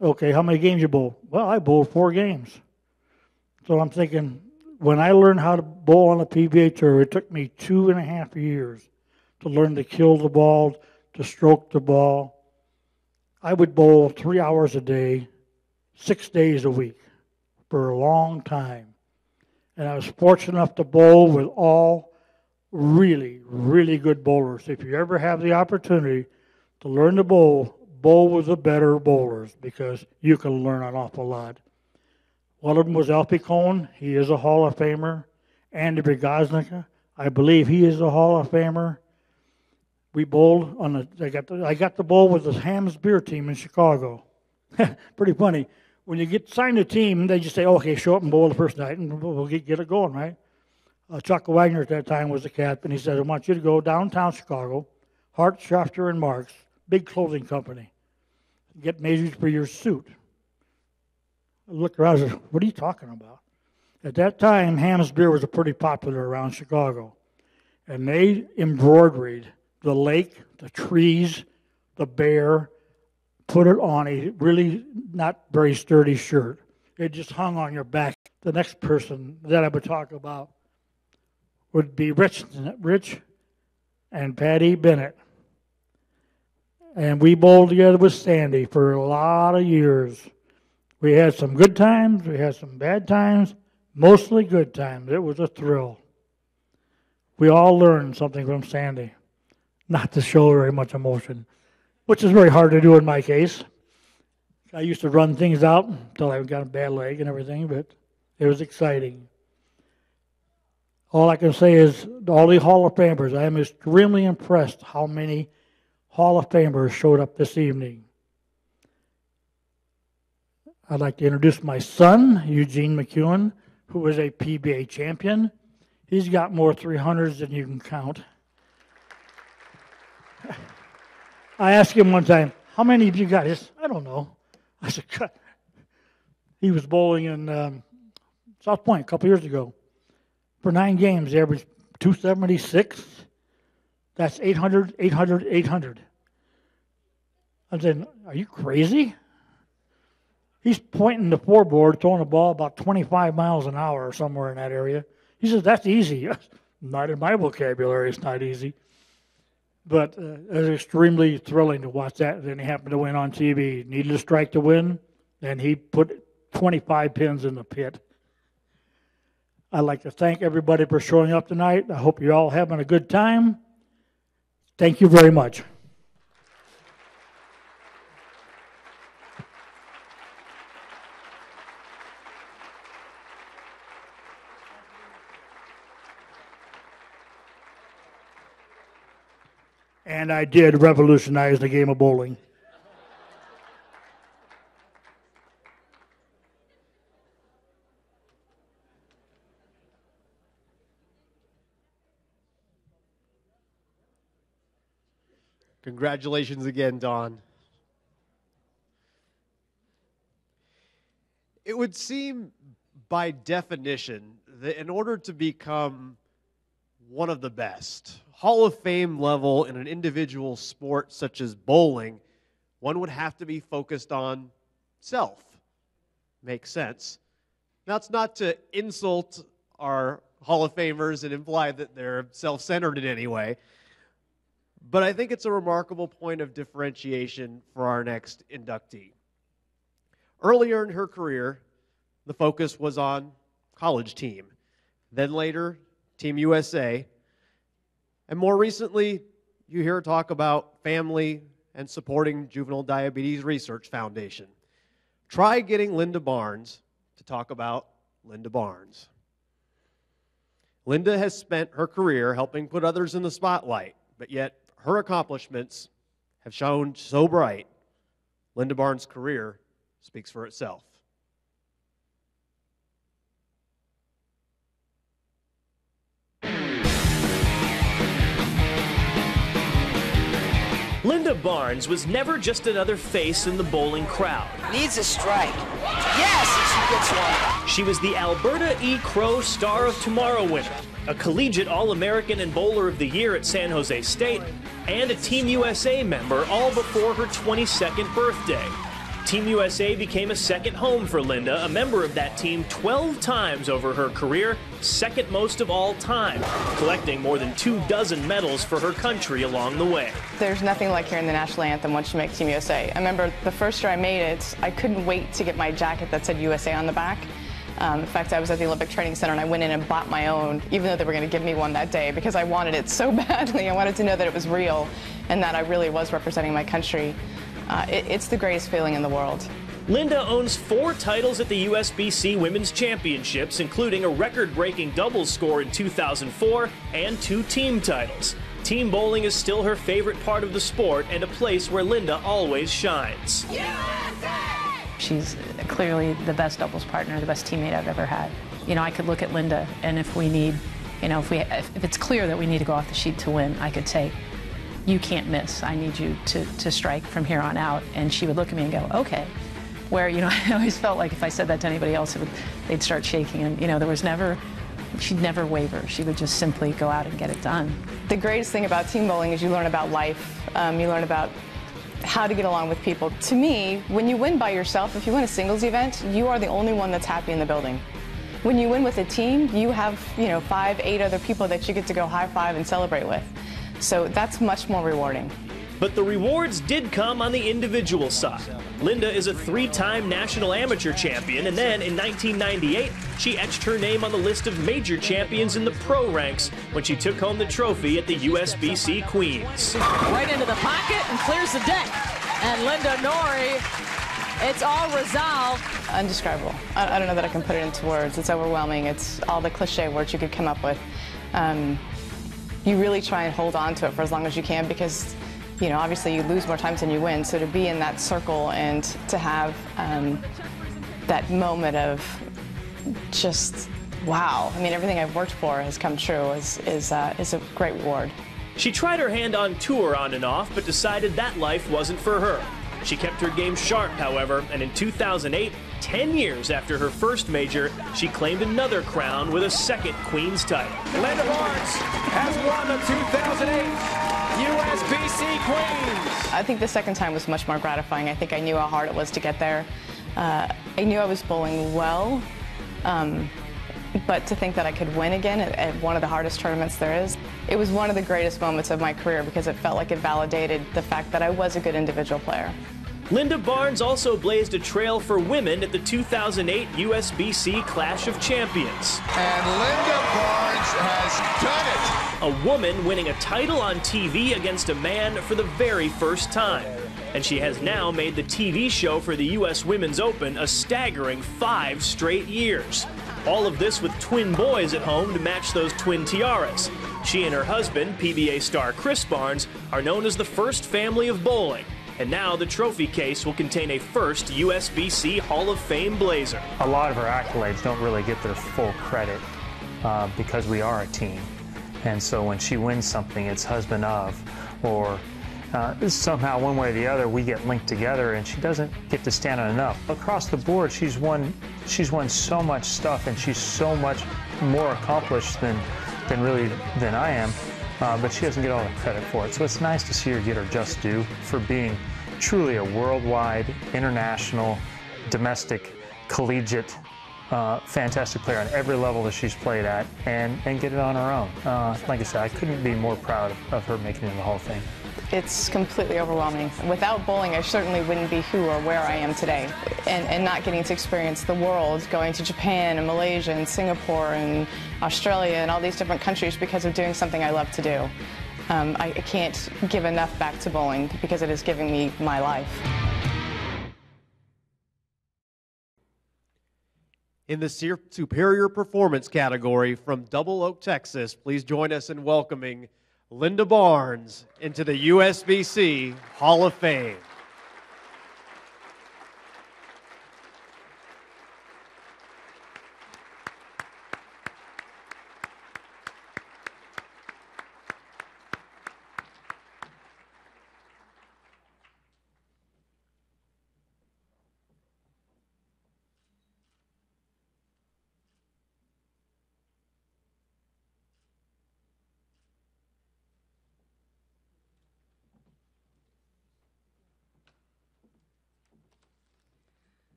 Okay, how many games you bowl? Well, I bowled 4 games. So I'm thinking, when I learned how to bowl on the PBA Tour, it took me 2.5 years to learn to kill the ball, to stroke the ball. I would bowl 3 hours a day, 6 days a week for a long time. And I was fortunate enough to bowl with all really, really good bowlers. If you ever have the opportunity to learn to bowl with the better bowlers, because you can learn an awful lot. One of them was Alfie Cohn. He is a Hall of Famer. Andy Brigaznica, I believe he is a Hall of Famer. We bowled on I got the bowl with the Hams beer team in Chicago. Pretty funny. When you get signed a team, they just say, "Okay, show up and bowl the first night, and we'll get it going," right? Chuck Wagner at that time was the captain. He said, "I want you to go downtown Chicago, Hart, Schafter, and Marks, big clothing company. Get measures for your suit." I looked around and said, "What are you talking about?" At that time, Hams beer was pretty popular around Chicago. And they embroidered the lake, the trees, the bear, put it on a really not very sturdy shirt. It just hung on your back. The next person that I would talk about would be Rich and Patty Bennett. And we bowled together with Sandy for a lot of years. We had some good times, we had some bad times, mostly good times. It was a thrill. We all learned something from Sandy, not to show very much emotion, which is very hard to do in my case. I used to run things out until I got a bad leg and everything, but it was exciting. All I can say is, all the Hall of Famers, I am extremely impressed how many Hall of Famers showed up this evening. I'd like to introduce my son, Eugene McCune, who is a PBA champion. He's got more 300s than you can count. I asked him one time, "How many have you got?" He said, "I don't know." I said, "God." He was bowling in South Point a couple years ago. For 9 games, he averaged 276. That's 800, 800, 800. I said, "Are you crazy?" He's pointing the fourboard, throwing the ball about 25 miles an hour or somewhere in that area. He says, "That's easy." Not in my vocabulary, it's not easy. But it was extremely thrilling to watch that. Then he happened to win on TV. Needed a strike to win, and he put 25 pins in the pit. I'd like to thank everybody for showing up tonight. I hope you're all having a good time. Thank you very much. And I did revolutionize the game of bowling. Congratulations again, Don. It would seem by definition that in order to become one of the best, Hall of Fame level in an individual sport such as bowling, one would have to be focused on self. makes sense. That's not to insult our Hall of Famers and imply that they're self-centered in any way, but I think it's a remarkable point of differentiation for our next inductee. Earlier in her career, the focus was on college team, then later Team USA, and more recently, you hear her talk about family and supporting Juvenile Diabetes Research Foundation. Try getting Lynda Barnes to talk about Lynda Barnes. Lynda has spent her career helping put others in the spotlight, but yet her accomplishments have shone so bright. Lynda Barnes' career speaks for itself. Lynda Barnes was never just another face in the bowling crowd. Needs a strike. Yes, she gets one. She was the Alberta E. Crow Star of Tomorrow winner, a collegiate All-American and Bowler of the Year at San Jose State, and a Team USA member all before her 22nd birthday. Team USA became a second home for Lynda, a member of that team 12 times over her career, second most of all time, collecting more than 24 medals for her country along the way. There's nothing like hearing the national anthem once you make Team USA. I remember the first year I made it, I couldn't wait to get my jacket that said USA on the back. In fact, I was at the Olympic Training Center and I went in and bought my own, even though they were going to give me one that day, because I wanted it so badly. I wanted to know that it was real and that I really was representing my country. It's the greatest feeling in the world. Lynda owns 4 titles at the USBC Women's Championships, including a record-breaking doubles score in 2004 and 2 team titles. Team bowling is still her favorite part of the sport and a place where Lynda always shines. She's clearly the best doubles partner, the best teammate I've ever had. You know, I could look at Lynda, and if we need, you know, if it's clear that we need to go off the sheet to win, I could say, you can't miss. I need you to strike from here on out. And she would look at me and go, okay. Where, you know, I always felt like if I said that to anybody else, they'd start shaking. And, you know, she'd never waver. She would just simply go out and get it done. The greatest thing about team bowling is you learn about life. You learn about how to get along with people. To me, when you win by yourself, if you win a singles event, you are the only one that's happy in the building. When you win with a team, you have, you know, 5, 8 other people that you get to go high five and celebrate with. So that's much more rewarding. But the rewards did come on the individual side. Lynda is a 3-time national amateur champion, and then in 1998, she etched her name on the list of major champions in the pro ranks when she took home the trophy at the USBC Queens. Right into the pocket and clears the deck. And Lynda Norrie, it's all resolved. Undescribable. I don't know that I can put it into words. It's overwhelming. It's all the cliche words you could come up with. You really try and hold on to it for as long as you can because, you know, obviously you lose more times than you win. So to be in that circle and to have that moment of just, wow. I mean, everything I've worked for has come true is a great reward. She tried her hand on tour on and off, but decided that life wasn't for her. She kept her game sharp, however, and in 2008, 10 years after her first major, she claimed another crown with a second Queen's title. Lynda Barnes has won the 2008 USBC Queens. I think the second time was much more gratifying. I think I knew how hard it was to get there. I knew I was bowling well, but to think that I could win again at one of the hardest tournaments there is, it was one of the greatest moments of my career because it felt like it validated the fact that I was a good individual player. Lynda Barnes also blazed a trail for women at the 2008 USBC Clash of Champions. And Lynda Barnes has done it! A woman winning a title on TV against a man for the very first time. And she has now made the TV show for the US Women's Open a staggering 5 straight years. All of this with twin boys at home to match those twin tiaras. She and her husband, PBA star Chris Barnes, are known as the first family of bowling. And now the trophy case will contain a first USBC Hall of Fame blazer. A lot of her accolades don't really get their full credit because we are a team. And so when she wins something, it's husband of, or somehow one way or the other we get linked together and she doesn't get to stand on enough. Across the board, she's won so much stuff and she's so much more accomplished than I am. But she doesn't get all the credit for it. So it's nice to see her get her just due for being truly a worldwide, international, domestic collegiate, fantastic player on every level that she's played at, and get it on her own. Like I said, I couldn't be more proud of her making it in the Hall of Fame. It's completely overwhelming. Without bowling, I certainly wouldn't be who or where I am today. And not getting to experience the world, going to Japan and Malaysia and Singapore and Australia and all these different countries because of doing something I love to do. I can't give enough back to bowling because it is giving me my life. In the Superior Performance category from Double Oak, Texas, please join us in welcoming Lynda Barnes into the USBC Hall of Fame.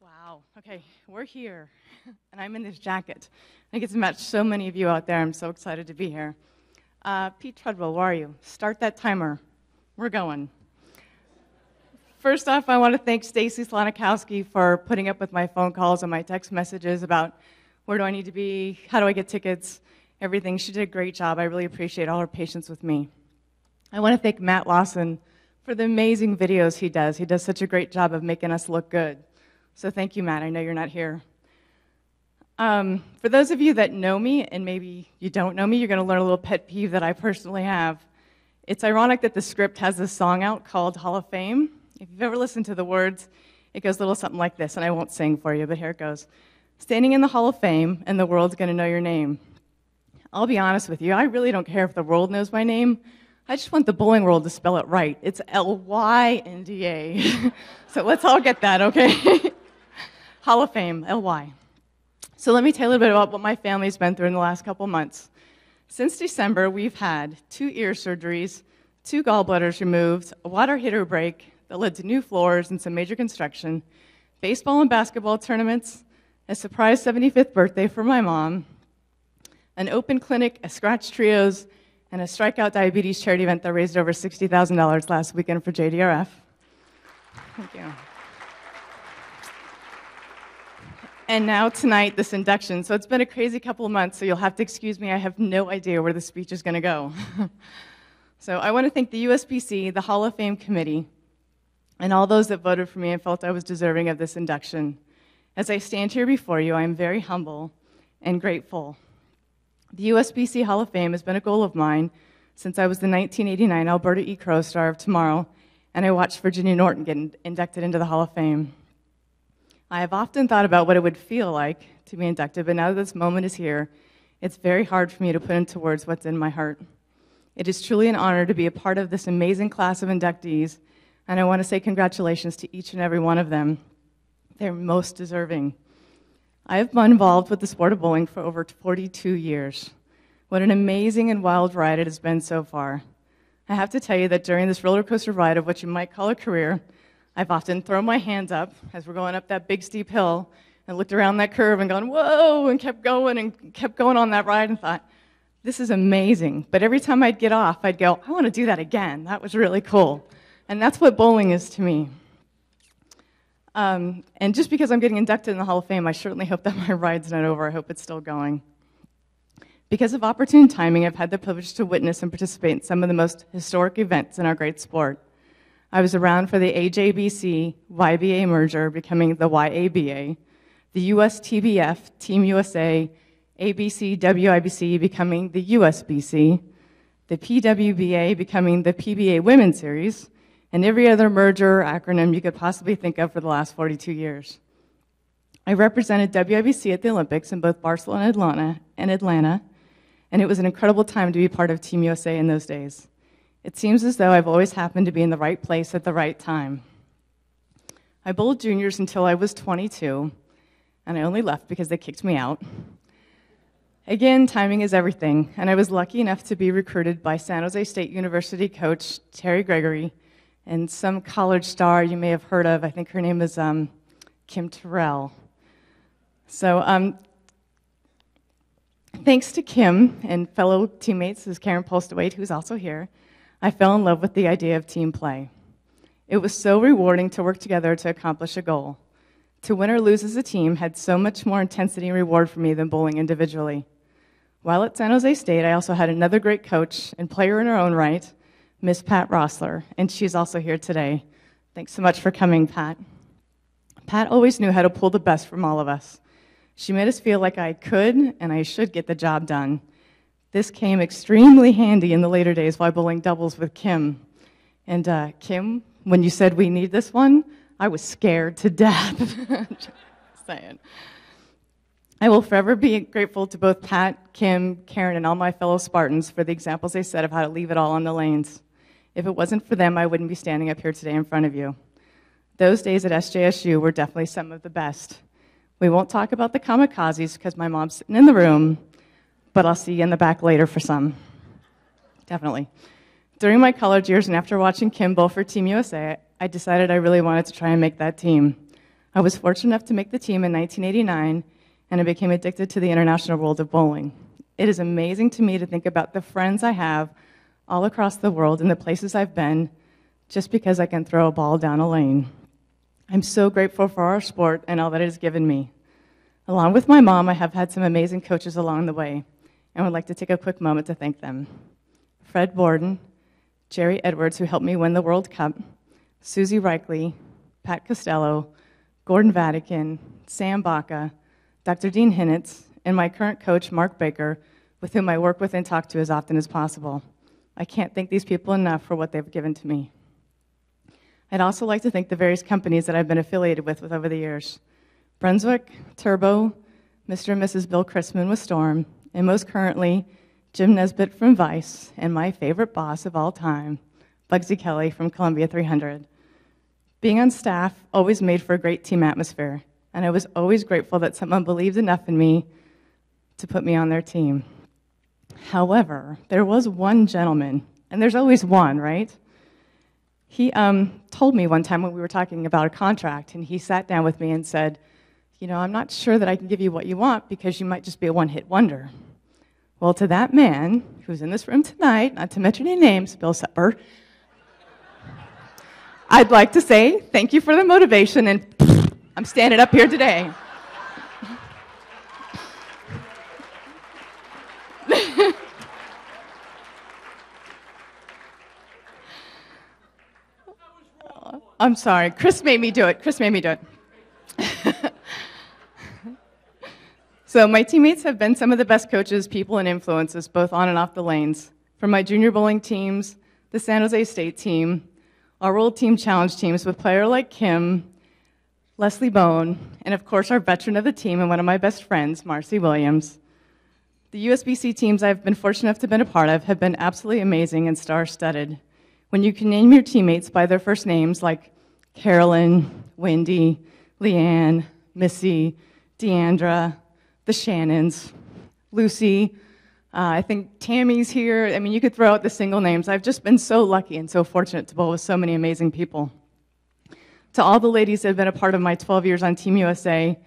Wow, okay, we're here, and I'm in this jacket. I get to match so many of you out there. I'm so excited to be here. Pete Treadwell, where are you? Start that timer. We're going. First off, I want to thank Stacy Slonikowski for putting up with my phone calls and my text messages about where do I need to be, how do I get tickets, everything. She did a great job. I really appreciate all her patience with me. I want to thank Matt Lawson for the amazing videos he does. He does such a great job of making us look good. So thank you, Matt. I know you're not here. For those of you that know me, and maybe you don't know me, you're going to learn a little pet peeve that I personally have. It's ironic that the script has this song out called Hall of Fame. If you've ever listened to the words, it goes a little something like this, and I won't sing for you, but here it goes. Standing in the Hall of Fame, and the world's going to know your name. I'll be honest with you, I really don't care if the world knows my name. I just want the bowling world to spell it right. It's L-Y-N-D-A. So let's all get that, okay? Hall of Fame, L-Y. So let me tell you a little bit about what my family's been through in the last couple months. Since December, we've had 2 ear surgeries, 2 gallbladders removed, a water heater break that led to new floors and some major construction, baseball and basketball tournaments, a surprise 75th birthday for my mom, an open clinic, a scratch trios, and a strikeout diabetes charity event that raised over $60,000 last weekend for JDRF. Thank you. And now tonight, this induction. So it's been a crazy couple of months, so you'll have to excuse me. I have no idea where the speech is going to go. So I want to thank the USBC, the Hall of Fame Committee, and all those that voted for me and felt I was deserving of this induction. As I stand here before you, I am very humble and grateful. The USBC Hall of Fame has been a goal of mine since I was the 1989 Alberta E. Crow Star of Tomorrow, and I watched Virginia Norton get inducted into the Hall of Fame. I have often thought about what it would feel like to be inducted, but now that this moment is here, it's very hard for me to put into words what's in my heart. It is truly an honor to be a part of this amazing class of inductees, and I want to say congratulations to each and every one of them. They're most deserving. I have been involved with the sport of bowling for over 42 years. What an amazing and wild ride it has been so far. I have to tell you that during this roller coaster ride of what you might call a career, I've often thrown my hands up as we're going up that big steep hill and looked around that curve and gone, whoa, and kept going on that ride and thought, this is amazing. But every time I'd get off, I'd go, I want to do that again. That was really cool. And that's what bowling is to me. And just because I'm getting inducted in the Hall of Fame, I certainly hope that my ride's not over. I hope it's still going. Because of opportune timing, I've had the privilege to witness and participate in some of the most historic events in our great sport. I was around for the AJBC-YBA merger becoming the YABA, the USTBF, Team USA, ABC-WIBC becoming the USBC, the PWBA becoming the PBA Women's Series, and every other merger or acronym you could possibly think of for the last 42 years. I represented WIBC at the Olympics in both Barcelona and Atlanta, and it was an incredible time to be part of Team USA in those days. It seems as though I've always happened to be in the right place at the right time. I bowled juniors until I was 22, and I only left because they kicked me out. Again, timing is everything, and I was lucky enough to be recruited by San Jose State University coach Terry Gregory and some college star you may have heard of. I think her name is Kim Terrell. So thanks to Kim and fellow teammates, as Karen Postawait, who's also here, I fell in love with the idea of team play. It was so rewarding to work together to accomplish a goal. To win or lose as a team had so much more intensity and reward for me than bowling individually. While at San Jose State, I also had another great coach and player in her own right, Miss Pat Rossler, and she's also here today. Thanks so much for coming, Pat. Pat always knew how to pull the best from all of us. She made us feel like I could and I should get the job done. This came extremely handy in the later days while bowling doubles with Kim. And Kim, when you said we need this one, I was scared to death. Just saying. I will forever be grateful to both Pat, Kim, Karen, and all my fellow Spartans for the examples they set of how to leave it all on the lanes. If it wasn't for them, I wouldn't be standing up here today in front of you. Those days at SJSU were definitely some of the best. We won't talk about the kamikazes because my mom's sitting in the room, but I'll see you in the back later for some. Definitely. During my college years and after watching Kim bowl for Team USA, I decided I really wanted to try and make that team. I was fortunate enough to make the team in 1989, and I became addicted to the international world of bowling. It is amazing to me to think about the friends I have all across the world and the places I've been just because I can throw a ball down a lane. I'm so grateful for our sport and all that it has given me. Along with my mom, I have had some amazing coaches along the way, and would like to take a quick moment to thank them. Fred Borden, Jerry Edwards, who helped me win the World Cup, Susie Reichley, Pat Costello, Gordon Vatican, Sam Baca, Dr. Dean Hinnitz, and my current coach, Mark Baker, with whom I work with and talk to as often as possible. I can't thank these people enough for what they've given to me. I'd also like to thank the various companies that I've been affiliated with over the years. Brunswick, Turbo, Mr. and Mrs. Bill Chrisman with Storm, and most currently, Jim Nesbitt from Vice, and my favorite boss of all time, Bugsy Kelly from Columbia 300. Being on staff always made for a great team atmosphere, and I was always grateful that someone believed enough in me to put me on their team. However, there was one gentleman, and there's always one, right? He told me one time when we were talking about a contract, and he sat down with me and said, you know, I'm not sure that I can give you what you want because you might just be a one-hit wonder. Well, to that man, who's in this room tonight, not to mention any names, Bill Sepper, I'd like to say thank you for the motivation, and I'm standing up here today. I'm sorry. Chris made me do it. So my teammates have been some of the best coaches, people, and influences, both on and off the lanes. From my junior bowling teams, the San Jose State team, our World Team Challenge teams with players like Kim, Leslie Bone, and of course our veteran of the team and one of my best friends, Marcy Williams. The USBC teams I've been fortunate enough to have been a part of have been absolutely amazing and star-studded. When you can name your teammates by their first names like Carolyn, Wendy, Leanne, Missy, Deandra, the Shannons, Lucy, I think Tammy's here. I mean, you could throw out the single names. I've just been so lucky and so fortunate to bowl with so many amazing people. To all the ladies that have been a part of my 12 years on Team USA,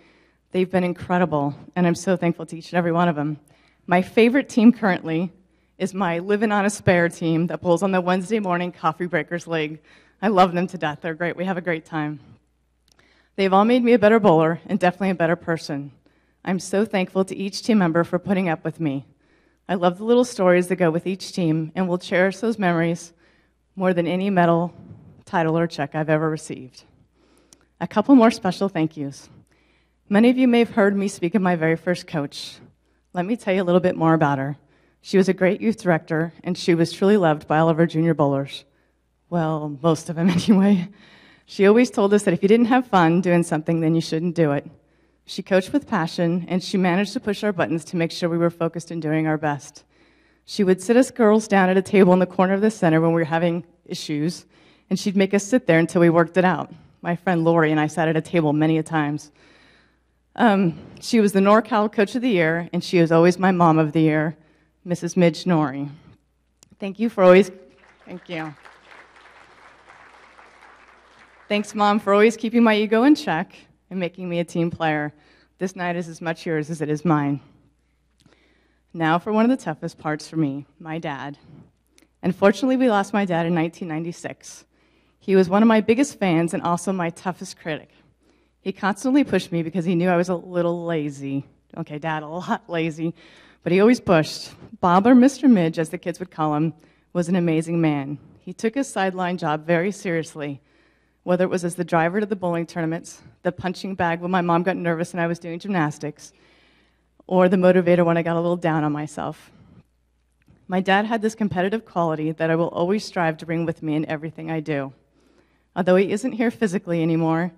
they've been incredible, and I'm so thankful to each and every one of them. My favorite team currently is my Living on a Spare team that bowls on the Wednesday morning Coffee Breakers League. I love them to death. They're great. We have a great time. They've all made me a better bowler and definitely a better person. I'm so thankful to each team member for putting up with me. I love the little stories that go with each team and will cherish those memories more than any medal, title, or check I've ever received. A couple more special thank yous. Many of you may have heard me speak of my very first coach. Let me tell you a little bit more about her. She was a great youth director, and she was truly loved by all of her junior bowlers. Well, most of them anyway. She always told us that if you didn't have fun doing something, then you shouldn't do it. She coached with passion, and she managed to push our buttons to make sure we were focused in doing our best. She would sit us girls down at a table in the corner of the center when we were having issues, and she'd make us sit there until we worked it out. My friend Lori and I sat at a table many a times. She was the NorCal Coach of the Year, and she was always my Mom of the Year, Mrs. Midge Norrie. Thank you. Thanks, Mom, for always keeping my ego in check and making me a team player. This night is as much yours as it is mine. Now for one of the toughest parts for me, my dad. Unfortunately, we lost my dad in 1996. He was one of my biggest fans and also my toughest critic. He constantly pushed me because he knew I was a little lazy. Okay, Dad, a lot lazy, but he always pushed. Bob, or Mr. Midge, as the kids would call him, was an amazing man. He took his sideline job very seriously, whether it was as the driver to the bowling tournaments, the punching bag when my mom got nervous and I was doing gymnastics, or the motivator when I got a little down on myself. My dad had this competitive quality that I will always strive to bring with me in everything I do. Although he isn't here physically anymore,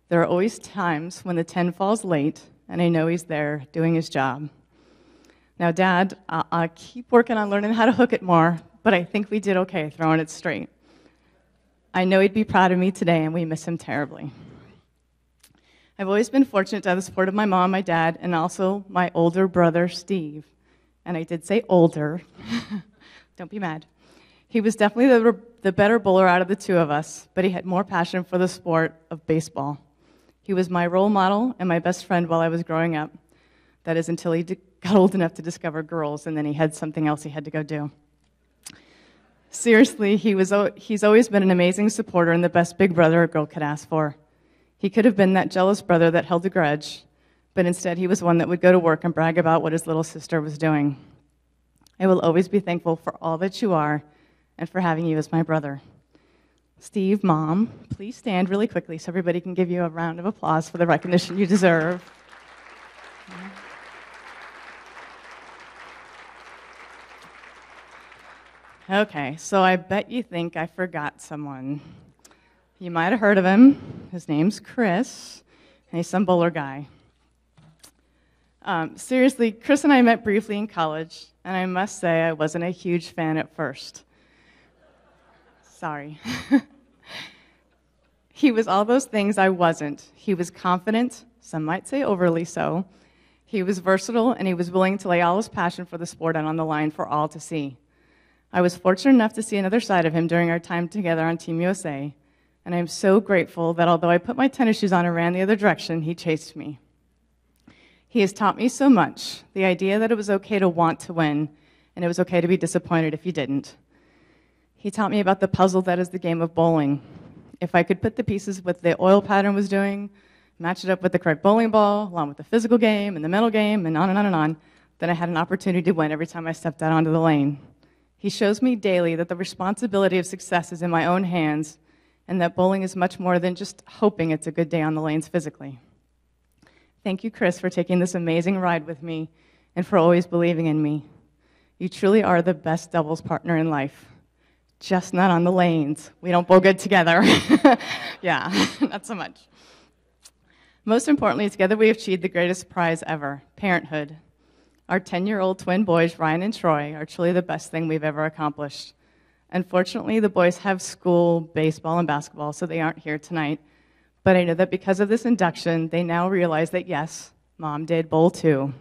there are always times when the 10 falls late, and I know he's there doing his job. Now, Dad, I'll keep working on learning how to hook it more, but I think we did okay throwing it straight. I know he'd be proud of me today, and we miss him terribly. I've always been fortunate to have the support of my mom, my dad, and also my older brother, Steve. And I did say older. Don't be mad. He was definitely the better bowler out of the two of us, but he had more passion for the sport of baseball. He was my role model and my best friend while I was growing up. That is until he got old enough to discover girls, and then he had something else he had to go do. Seriously, he's always been an amazing supporter and the best big brother a girl could ask for. He could have been that jealous brother that held a grudge, but instead he was one that would go to work and brag about what his little sister was doing. I will always be thankful for all that you are and for having you as my brother. Steve, Mom, please stand really quickly so everybody can give you a round of applause for the recognition you deserve. Okay, so I bet you think I forgot someone. You might have heard of him. His name's Chris, and he's some bowler guy. Seriously, Chris and I met briefly in college, and I must say I wasn't a huge fan at first. Sorry. He was all those things I wasn't. He was confident, some might say overly so. He was versatile, and he was willing to lay all his passion for the sport out on the line for all to see. I was fortunate enough to see another side of him during our time together on Team USA, and I'm so grateful that although I put my tennis shoes on and ran the other direction, he chased me. He has taught me so much, the idea that it was okay to want to win, and it was okay to be disappointed if you didn't. He taught me about the puzzle that is the game of bowling. If I could put the pieces what the oil pattern was doing, match it up with the correct bowling ball, along with the physical game and the mental game, and on and on and on, then I had an opportunity to win every time I stepped out onto the lane. He shows me daily that the responsibility of success is in my own hands, and that bowling is much more than just hoping it's a good day on the lanes physically. Thank you, Chris, for taking this amazing ride with me and for always believing in me. You truly are the best doubles partner in life. Just not on the lanes. We don't bowl good together. Yeah, not so much. Most importantly, together we have achieved the greatest prize ever, parenthood. Our 10-year-old twin boys, Ryan and Troy, are truly the best thing we've ever accomplished. Unfortunately, the boys have school, baseball, and basketball, so they aren't here tonight. But I know that because of this induction, they now realize that, yes, Mom did bowl too.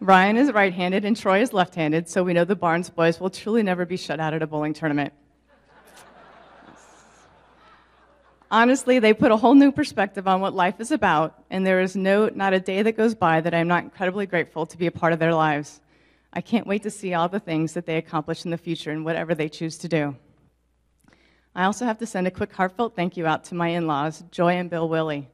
Ryan is right-handed and Troy is left-handed, so we know the Barnes boys will truly never be shut out at a bowling tournament. Honestly, they put a whole new perspective on what life is about, and there is not a day that goes by that I'm not incredibly grateful to be a part of their lives. I can't wait to see all the things that they accomplish in the future and whatever they choose to do. I also have to send a quick heartfelt thank you out to my in-laws, Joy and Bill Willie.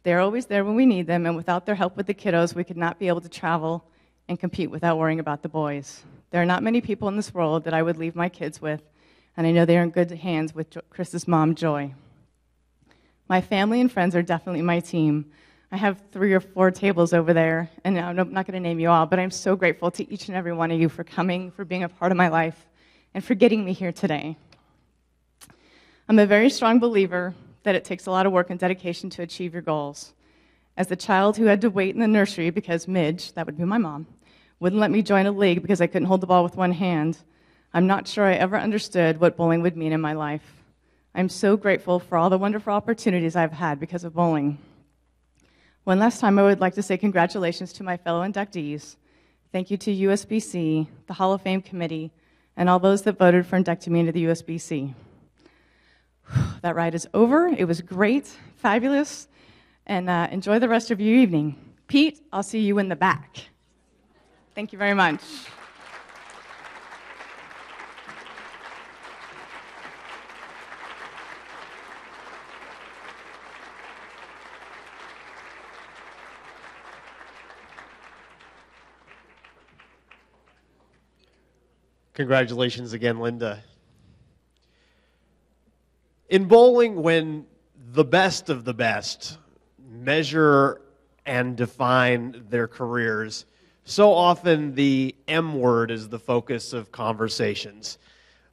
They're always there when we need them, and without their help with the kiddos, we could not be able to travel and compete without worrying about the boys. There are not many people in this world that I would leave my kids with, and I know they are in good hands with Chris's mom, Joy. My family and friends are definitely my team. I have 3 or 4 tables over there, and I'm not going to name you all, but I'm so grateful to each and every one of you for coming, for being a part of my life, and for getting me here today. I'm a very strong believer that it takes a lot of work and dedication to achieve your goals. As the child who had to wait in the nursery because Midge, that would be my mom, wouldn't let me join a league because I couldn't hold the ball with one hand, I'm not sure I ever understood what bowling would mean in my life. I'm so grateful for all the wonderful opportunities I've had because of bowling. One last time, I would like to say congratulations to my fellow inductees. Thank you to USBC, the Hall of Fame Committee, and all those that voted for inducting me into the USBC. That ride is over. It was great, fabulous, and enjoy the rest of your evening. Pete, I'll see you in the back. Thank you very much. Congratulations again, Lynda. In bowling, when the best of the best measure and define their careers, so often the M word is the focus of conversations.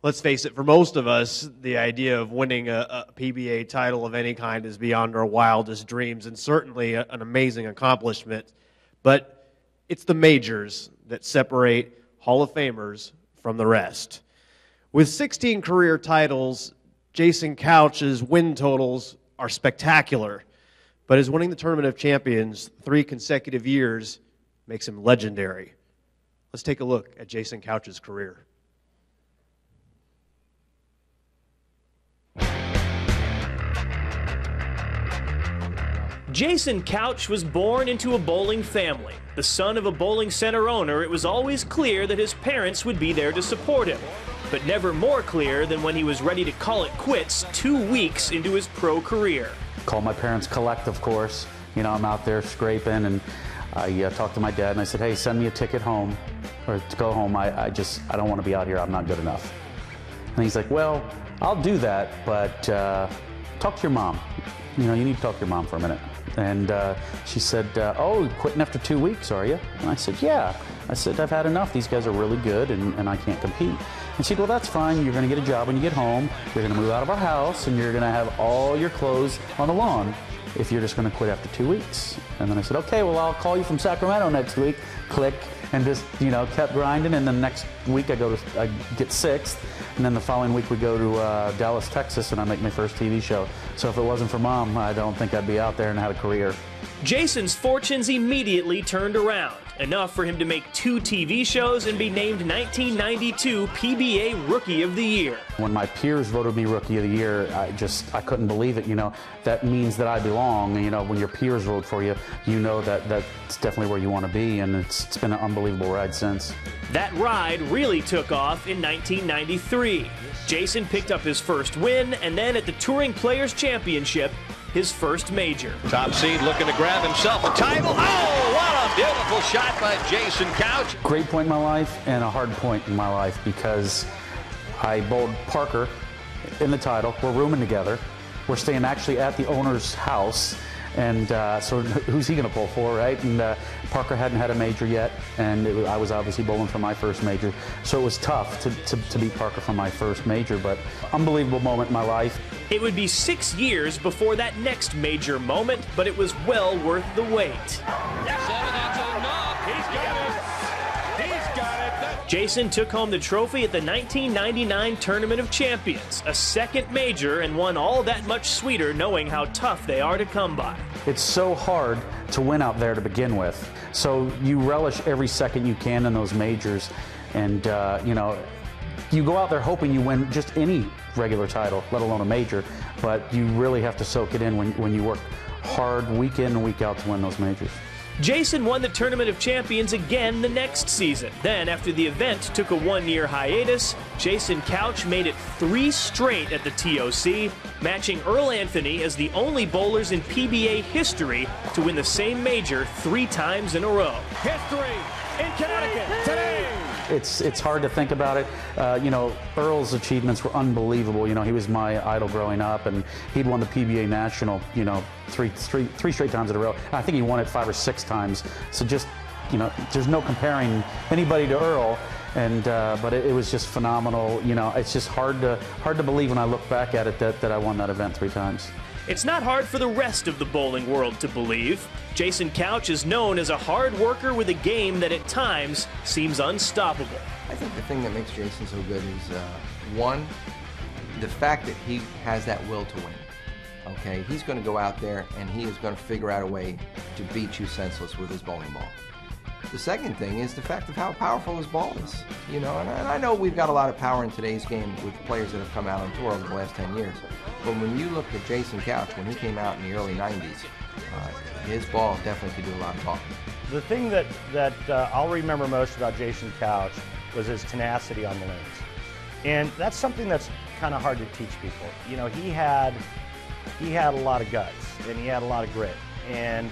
Let's face it, for most of us, the idea of winning a PBA title of any kind is beyond our wildest dreams, and certainly an amazing accomplishment. But it's the majors that separate Hall of Famers from the rest. With 16 career titles, Jason Couch's win totals are spectacular, but his winning the Tournament of Champions 3 consecutive years makes him legendary. Let's take a look at Jason Couch's career. Jason Couch was born into a bowling family. The son of a bowling center owner, it was always clear that his parents would be there to support him. But never more clear than when he was ready to call it quits 2 weeks into his pro career. Called my parents collect, of course. You know, I'm out there scraping, and I talked to my dad, and I said, hey, send me a ticket home, or to go home. I don't want to be out here. I'm not good enough. And he's like, well, I'll do that, but talk to your mom. You know, you need to talk to your mom for a minute. And she said, oh, quitting after 2 weeks, are you? And I said, yeah. I said, I've had enough. These guys are really good, and I can't compete. And she said, well, that's fine. You're going to get a job when you get home. You're going to move out of our house, and you're going to have all your clothes on the lawn if you're just going to quit after 2 weeks. And then I said, okay, well, I'll call you from Sacramento next week. Click, and just, you know, kept grinding. And then next week I get 6th. And then the following week we go to Dallas, Texas, and I make my first TV show. So if it wasn't for Mom, I don't think I'd be out there and had a career. Jason's fortunes immediately turned around, enough for him to make 2 TV shows and be named 1992 PBA Rookie of the Year. When my peers voted me Rookie of the Year, I couldn't believe it. You know, that means that I belong. You know, when your peers vote for you, you know that that's definitely where you want to be, and it's been an unbelievable ride since. That ride really took off in 1993. Jason picked up his first win, and then at the Touring Players Championship, his first major. Top seed looking to grab himself a title. Oh, what a beautiful shot by Jason Couch. Great point in my life and a hard point in my life because I bowled Parker in the title. We're rooming together. We're staying actually at the owner's house. And so who's he going to pull for, right? And Parker hadn't had a major yet, and I was obviously bowling for my first major. So it was tough to beat Parker for my first major, but unbelievable moment in my life. It would be 6 years before that next major moment, but it was well worth the wait. Jason took home the trophy at the 1999 Tournament of Champions, a second major, and won all that much sweeter knowing how tough they are to come by. It's so hard to win out there to begin with, so you relish every second you can in those majors, and you know, you go out there hoping you win just any regular title, let alone a major, but you really have to soak it in when you work hard week in and week out to win those majors. Jason won the Tournament of Champions again the next season. Then, after the event took a 1-year hiatus, Jason Couch made it 3 straight at the TOC, matching Earl Anthony as the only bowlers in PBA history to win the same major 3 times in a row. History in Connecticut today. It's hard to think about it. You know, Earl's achievements were unbelievable. You know, he was my idol growing up, and he'd won the PBA National, you know, three straight times in a row. And I think he won it 5 or 6 times. So just, you know, there's no comparing anybody to Earl. And but it was just phenomenal. You know, it's just hard to believe when I look back at it that I won that event 3 times. It's not hard for the rest of the bowling world to believe. Jason Couch is known as a hard worker with a game that at times seems unstoppable. I think the thing that makes Jason so good is, one, the fact that he has that will to win. Okay, he's going to go out there and he is going to figure out a way to beat you senseless with his bowling ball. The second thing is the fact of how powerful his ball is. You know, and I know we've got a lot of power in today's game with players that have come out on tour over the last 10 years. But when you look at Jason Couch, when he came out in the early 90s, his ball definitely could do a lot of talking. The thing that I'll remember most about Jason Couch was his tenacity on the lanes. And that's something that's kind of hard to teach people. You know, he had a lot of guts and he had a lot of grit. And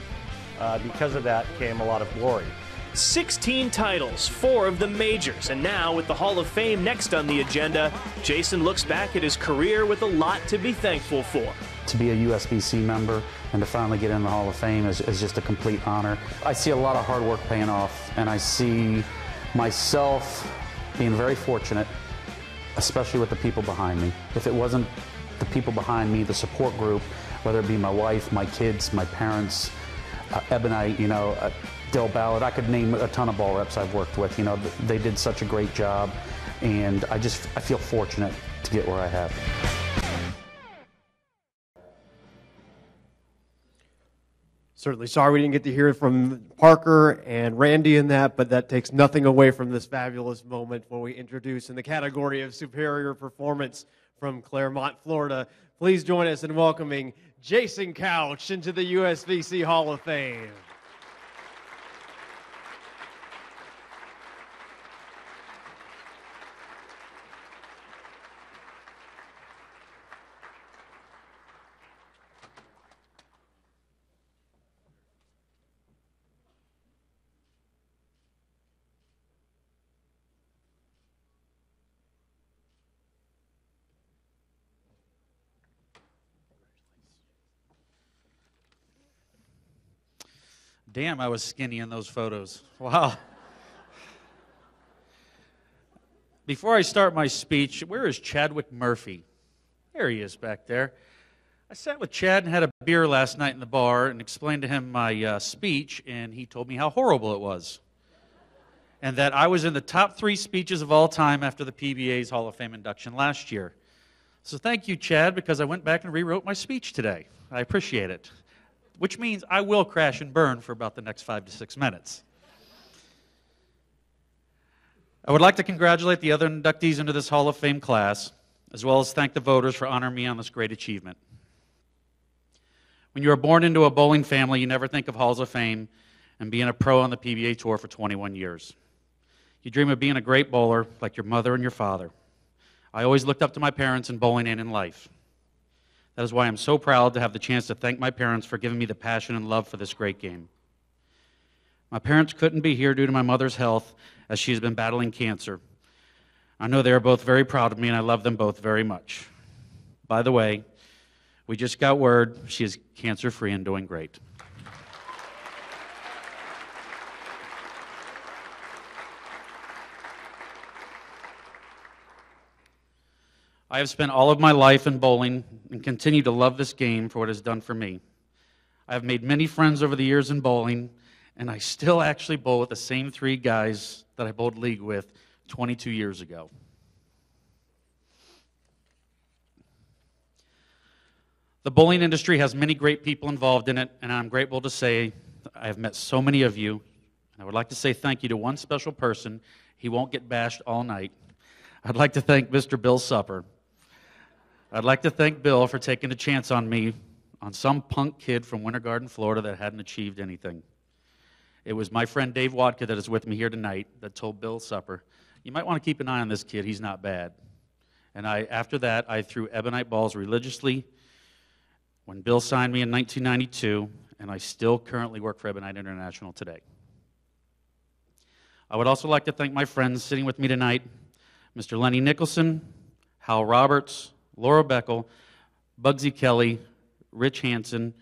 because of that came a lot of glory. 16 titles, 4 of the majors, and now with the Hall of Fame next on the agenda, Jason looks back at his career with a lot to be thankful for. To be a USBC member and to finally get in the Hall of Fame is just a complete honor. I see a lot of hard work paying off, and I see myself being very fortunate, especially with the people behind me. If it wasn't the people behind me, the support group, whether it be my wife, my kids, my parents, Ebonite, you know, Dale Ballard, I could name a ton of ball reps I've worked with. You know, they did such a great job, and I feel fortunate to get where I have. Certainly sorry we didn't get to hear from Parker and Randy in that, but that takes nothing away from this fabulous moment when we introduce in the category of superior performance from Claremont, Florida. Please join us in welcoming Jason Couch into the USBC Hall of Fame. Damn, I was skinny in those photos. Wow. Before I start my speech, where is Chadwick Murphy? There he is back there. I sat with Chad and had a beer last night in the bar and explained to him my speech, and he told me how horrible it was. And that I was in the top 3 speeches of all time after the PBA's Hall of Fame induction last year. So thank you, Chad, because I went back and rewrote my speech today. I appreciate it. Which means I will crash and burn for about the next 5 to 6 minutes. I would like to congratulate the other inductees into this Hall of Fame class, as well as thank the voters for honoring me on this great achievement. When you are born into a bowling family, you never think of Halls of Fame and being a pro on the PBA Tour for 21 years. You dream of being a great bowler like your mother and your father. I always looked up to my parents in bowling and in life. That is why I'm so proud to have the chance to thank my parents for giving me the passion and love for this great game. My parents couldn't be here due to my mother's health, as she has been battling cancer. I know they are both very proud of me, and I love them both very much. By the way, we just got word she is cancer-free and doing great. I have spent all of my life in bowling and continue to love this game for what it has done for me. I have made many friends over the years in bowling, and I still actually bowl with the same 3 guys that I bowled league with 22 years ago. The bowling industry has many great people involved in it, and I'm grateful to say I have met so many of you. I would like to say thank you to one special person. He won't get bashed all night. I'd like to thank Mr. Bill Supper. I'd like to thank Bill for taking a chance on me, on some punk kid from Winter Garden, Florida that hadn't achieved anything. It was my friend Dave Wadka that is with me here tonight that told Bill Supper, you might want to keep an eye on this kid, he's not bad. And after that, I threw ebonite balls religiously when Bill signed me in 1992, and I still currently work for Ebonite International today. I would also like to thank my friends sitting with me tonight, Mr. Lenny Nicholson, Hal Roberts, Laura Beckel, Bugsy Kelly, Rich Hansen,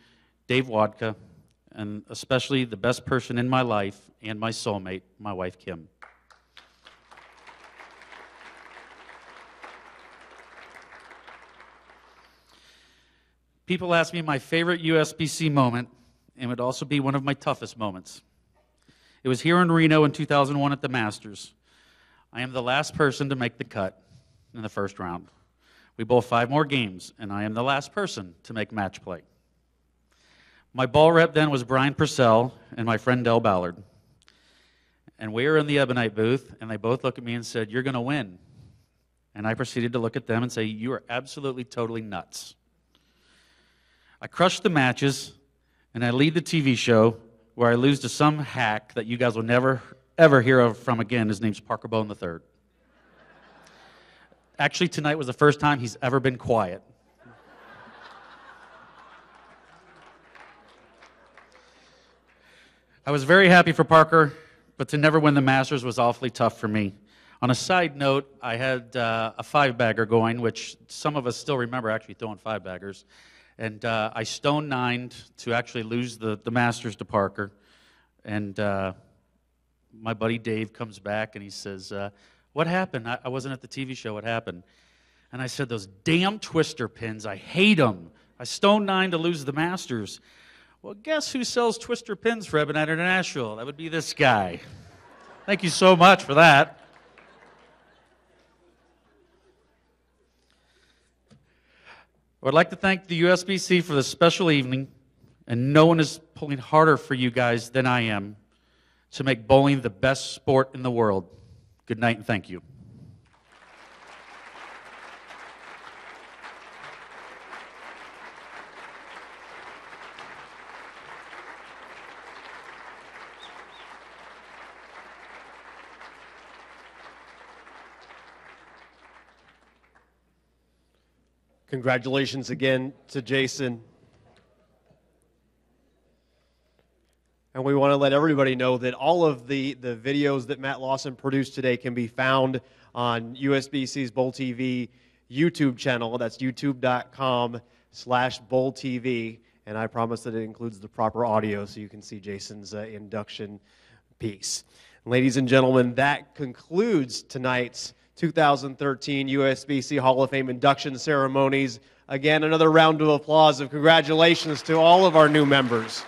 Dave Wadka, and especially the best person in my life and my soulmate, my wife, Kim. People ask me my favorite USBC moment, and it would also be one of my toughest moments. It was here in Reno in 2001 at the Masters. I am the last person to make the cut in the first round. We bowl 5 more games, and I am the last person to make match play. My ball rep then was Brian Purcell and my friend Del Ballard. And we were in the Ebonite booth, and they both looked at me and said, you're going to win. And I proceeded to look at them and say, you are absolutely, totally nuts. I crushed the matches, and I lead the TV show where I lose to some hack that you guys will never, ever hear of from again. His name's Parker Bone III. Actually, tonight was the first time he's ever been quiet. I was very happy for Parker, but to never win the Masters was awfully tough for me. On a side note, I had a five-bagger going, which some of us still remember actually throwing five-baggers. And I stone-nined to actually lose the Masters to Parker. And my buddy Dave comes back and he says, what happened? I wasn't at the TV show. What happened? And I said, those damn twister pins, I hate them. I stone-nined to lose the Masters. Well, guess who sells twister pins for Ebonite International? That would be this guy. Thank you so much for that. I would like to thank the USBC for this special evening, and no one is pulling harder for you guys than I am to make bowling the best sport in the world. Good night and thank you. Congratulations again to Jason. And we want to let everybody know that all of the videos that Matt Lawson produced today can be found on USBC's Bowl TV YouTube channel. That's youtube.com/BowlTV. And I promise that it includes the proper audio so you can see Jason's induction piece. Ladies and gentlemen, that concludes tonight's 2013 USBC Hall of Fame induction ceremonies. Again, another round of applause of congratulations to all of our new members.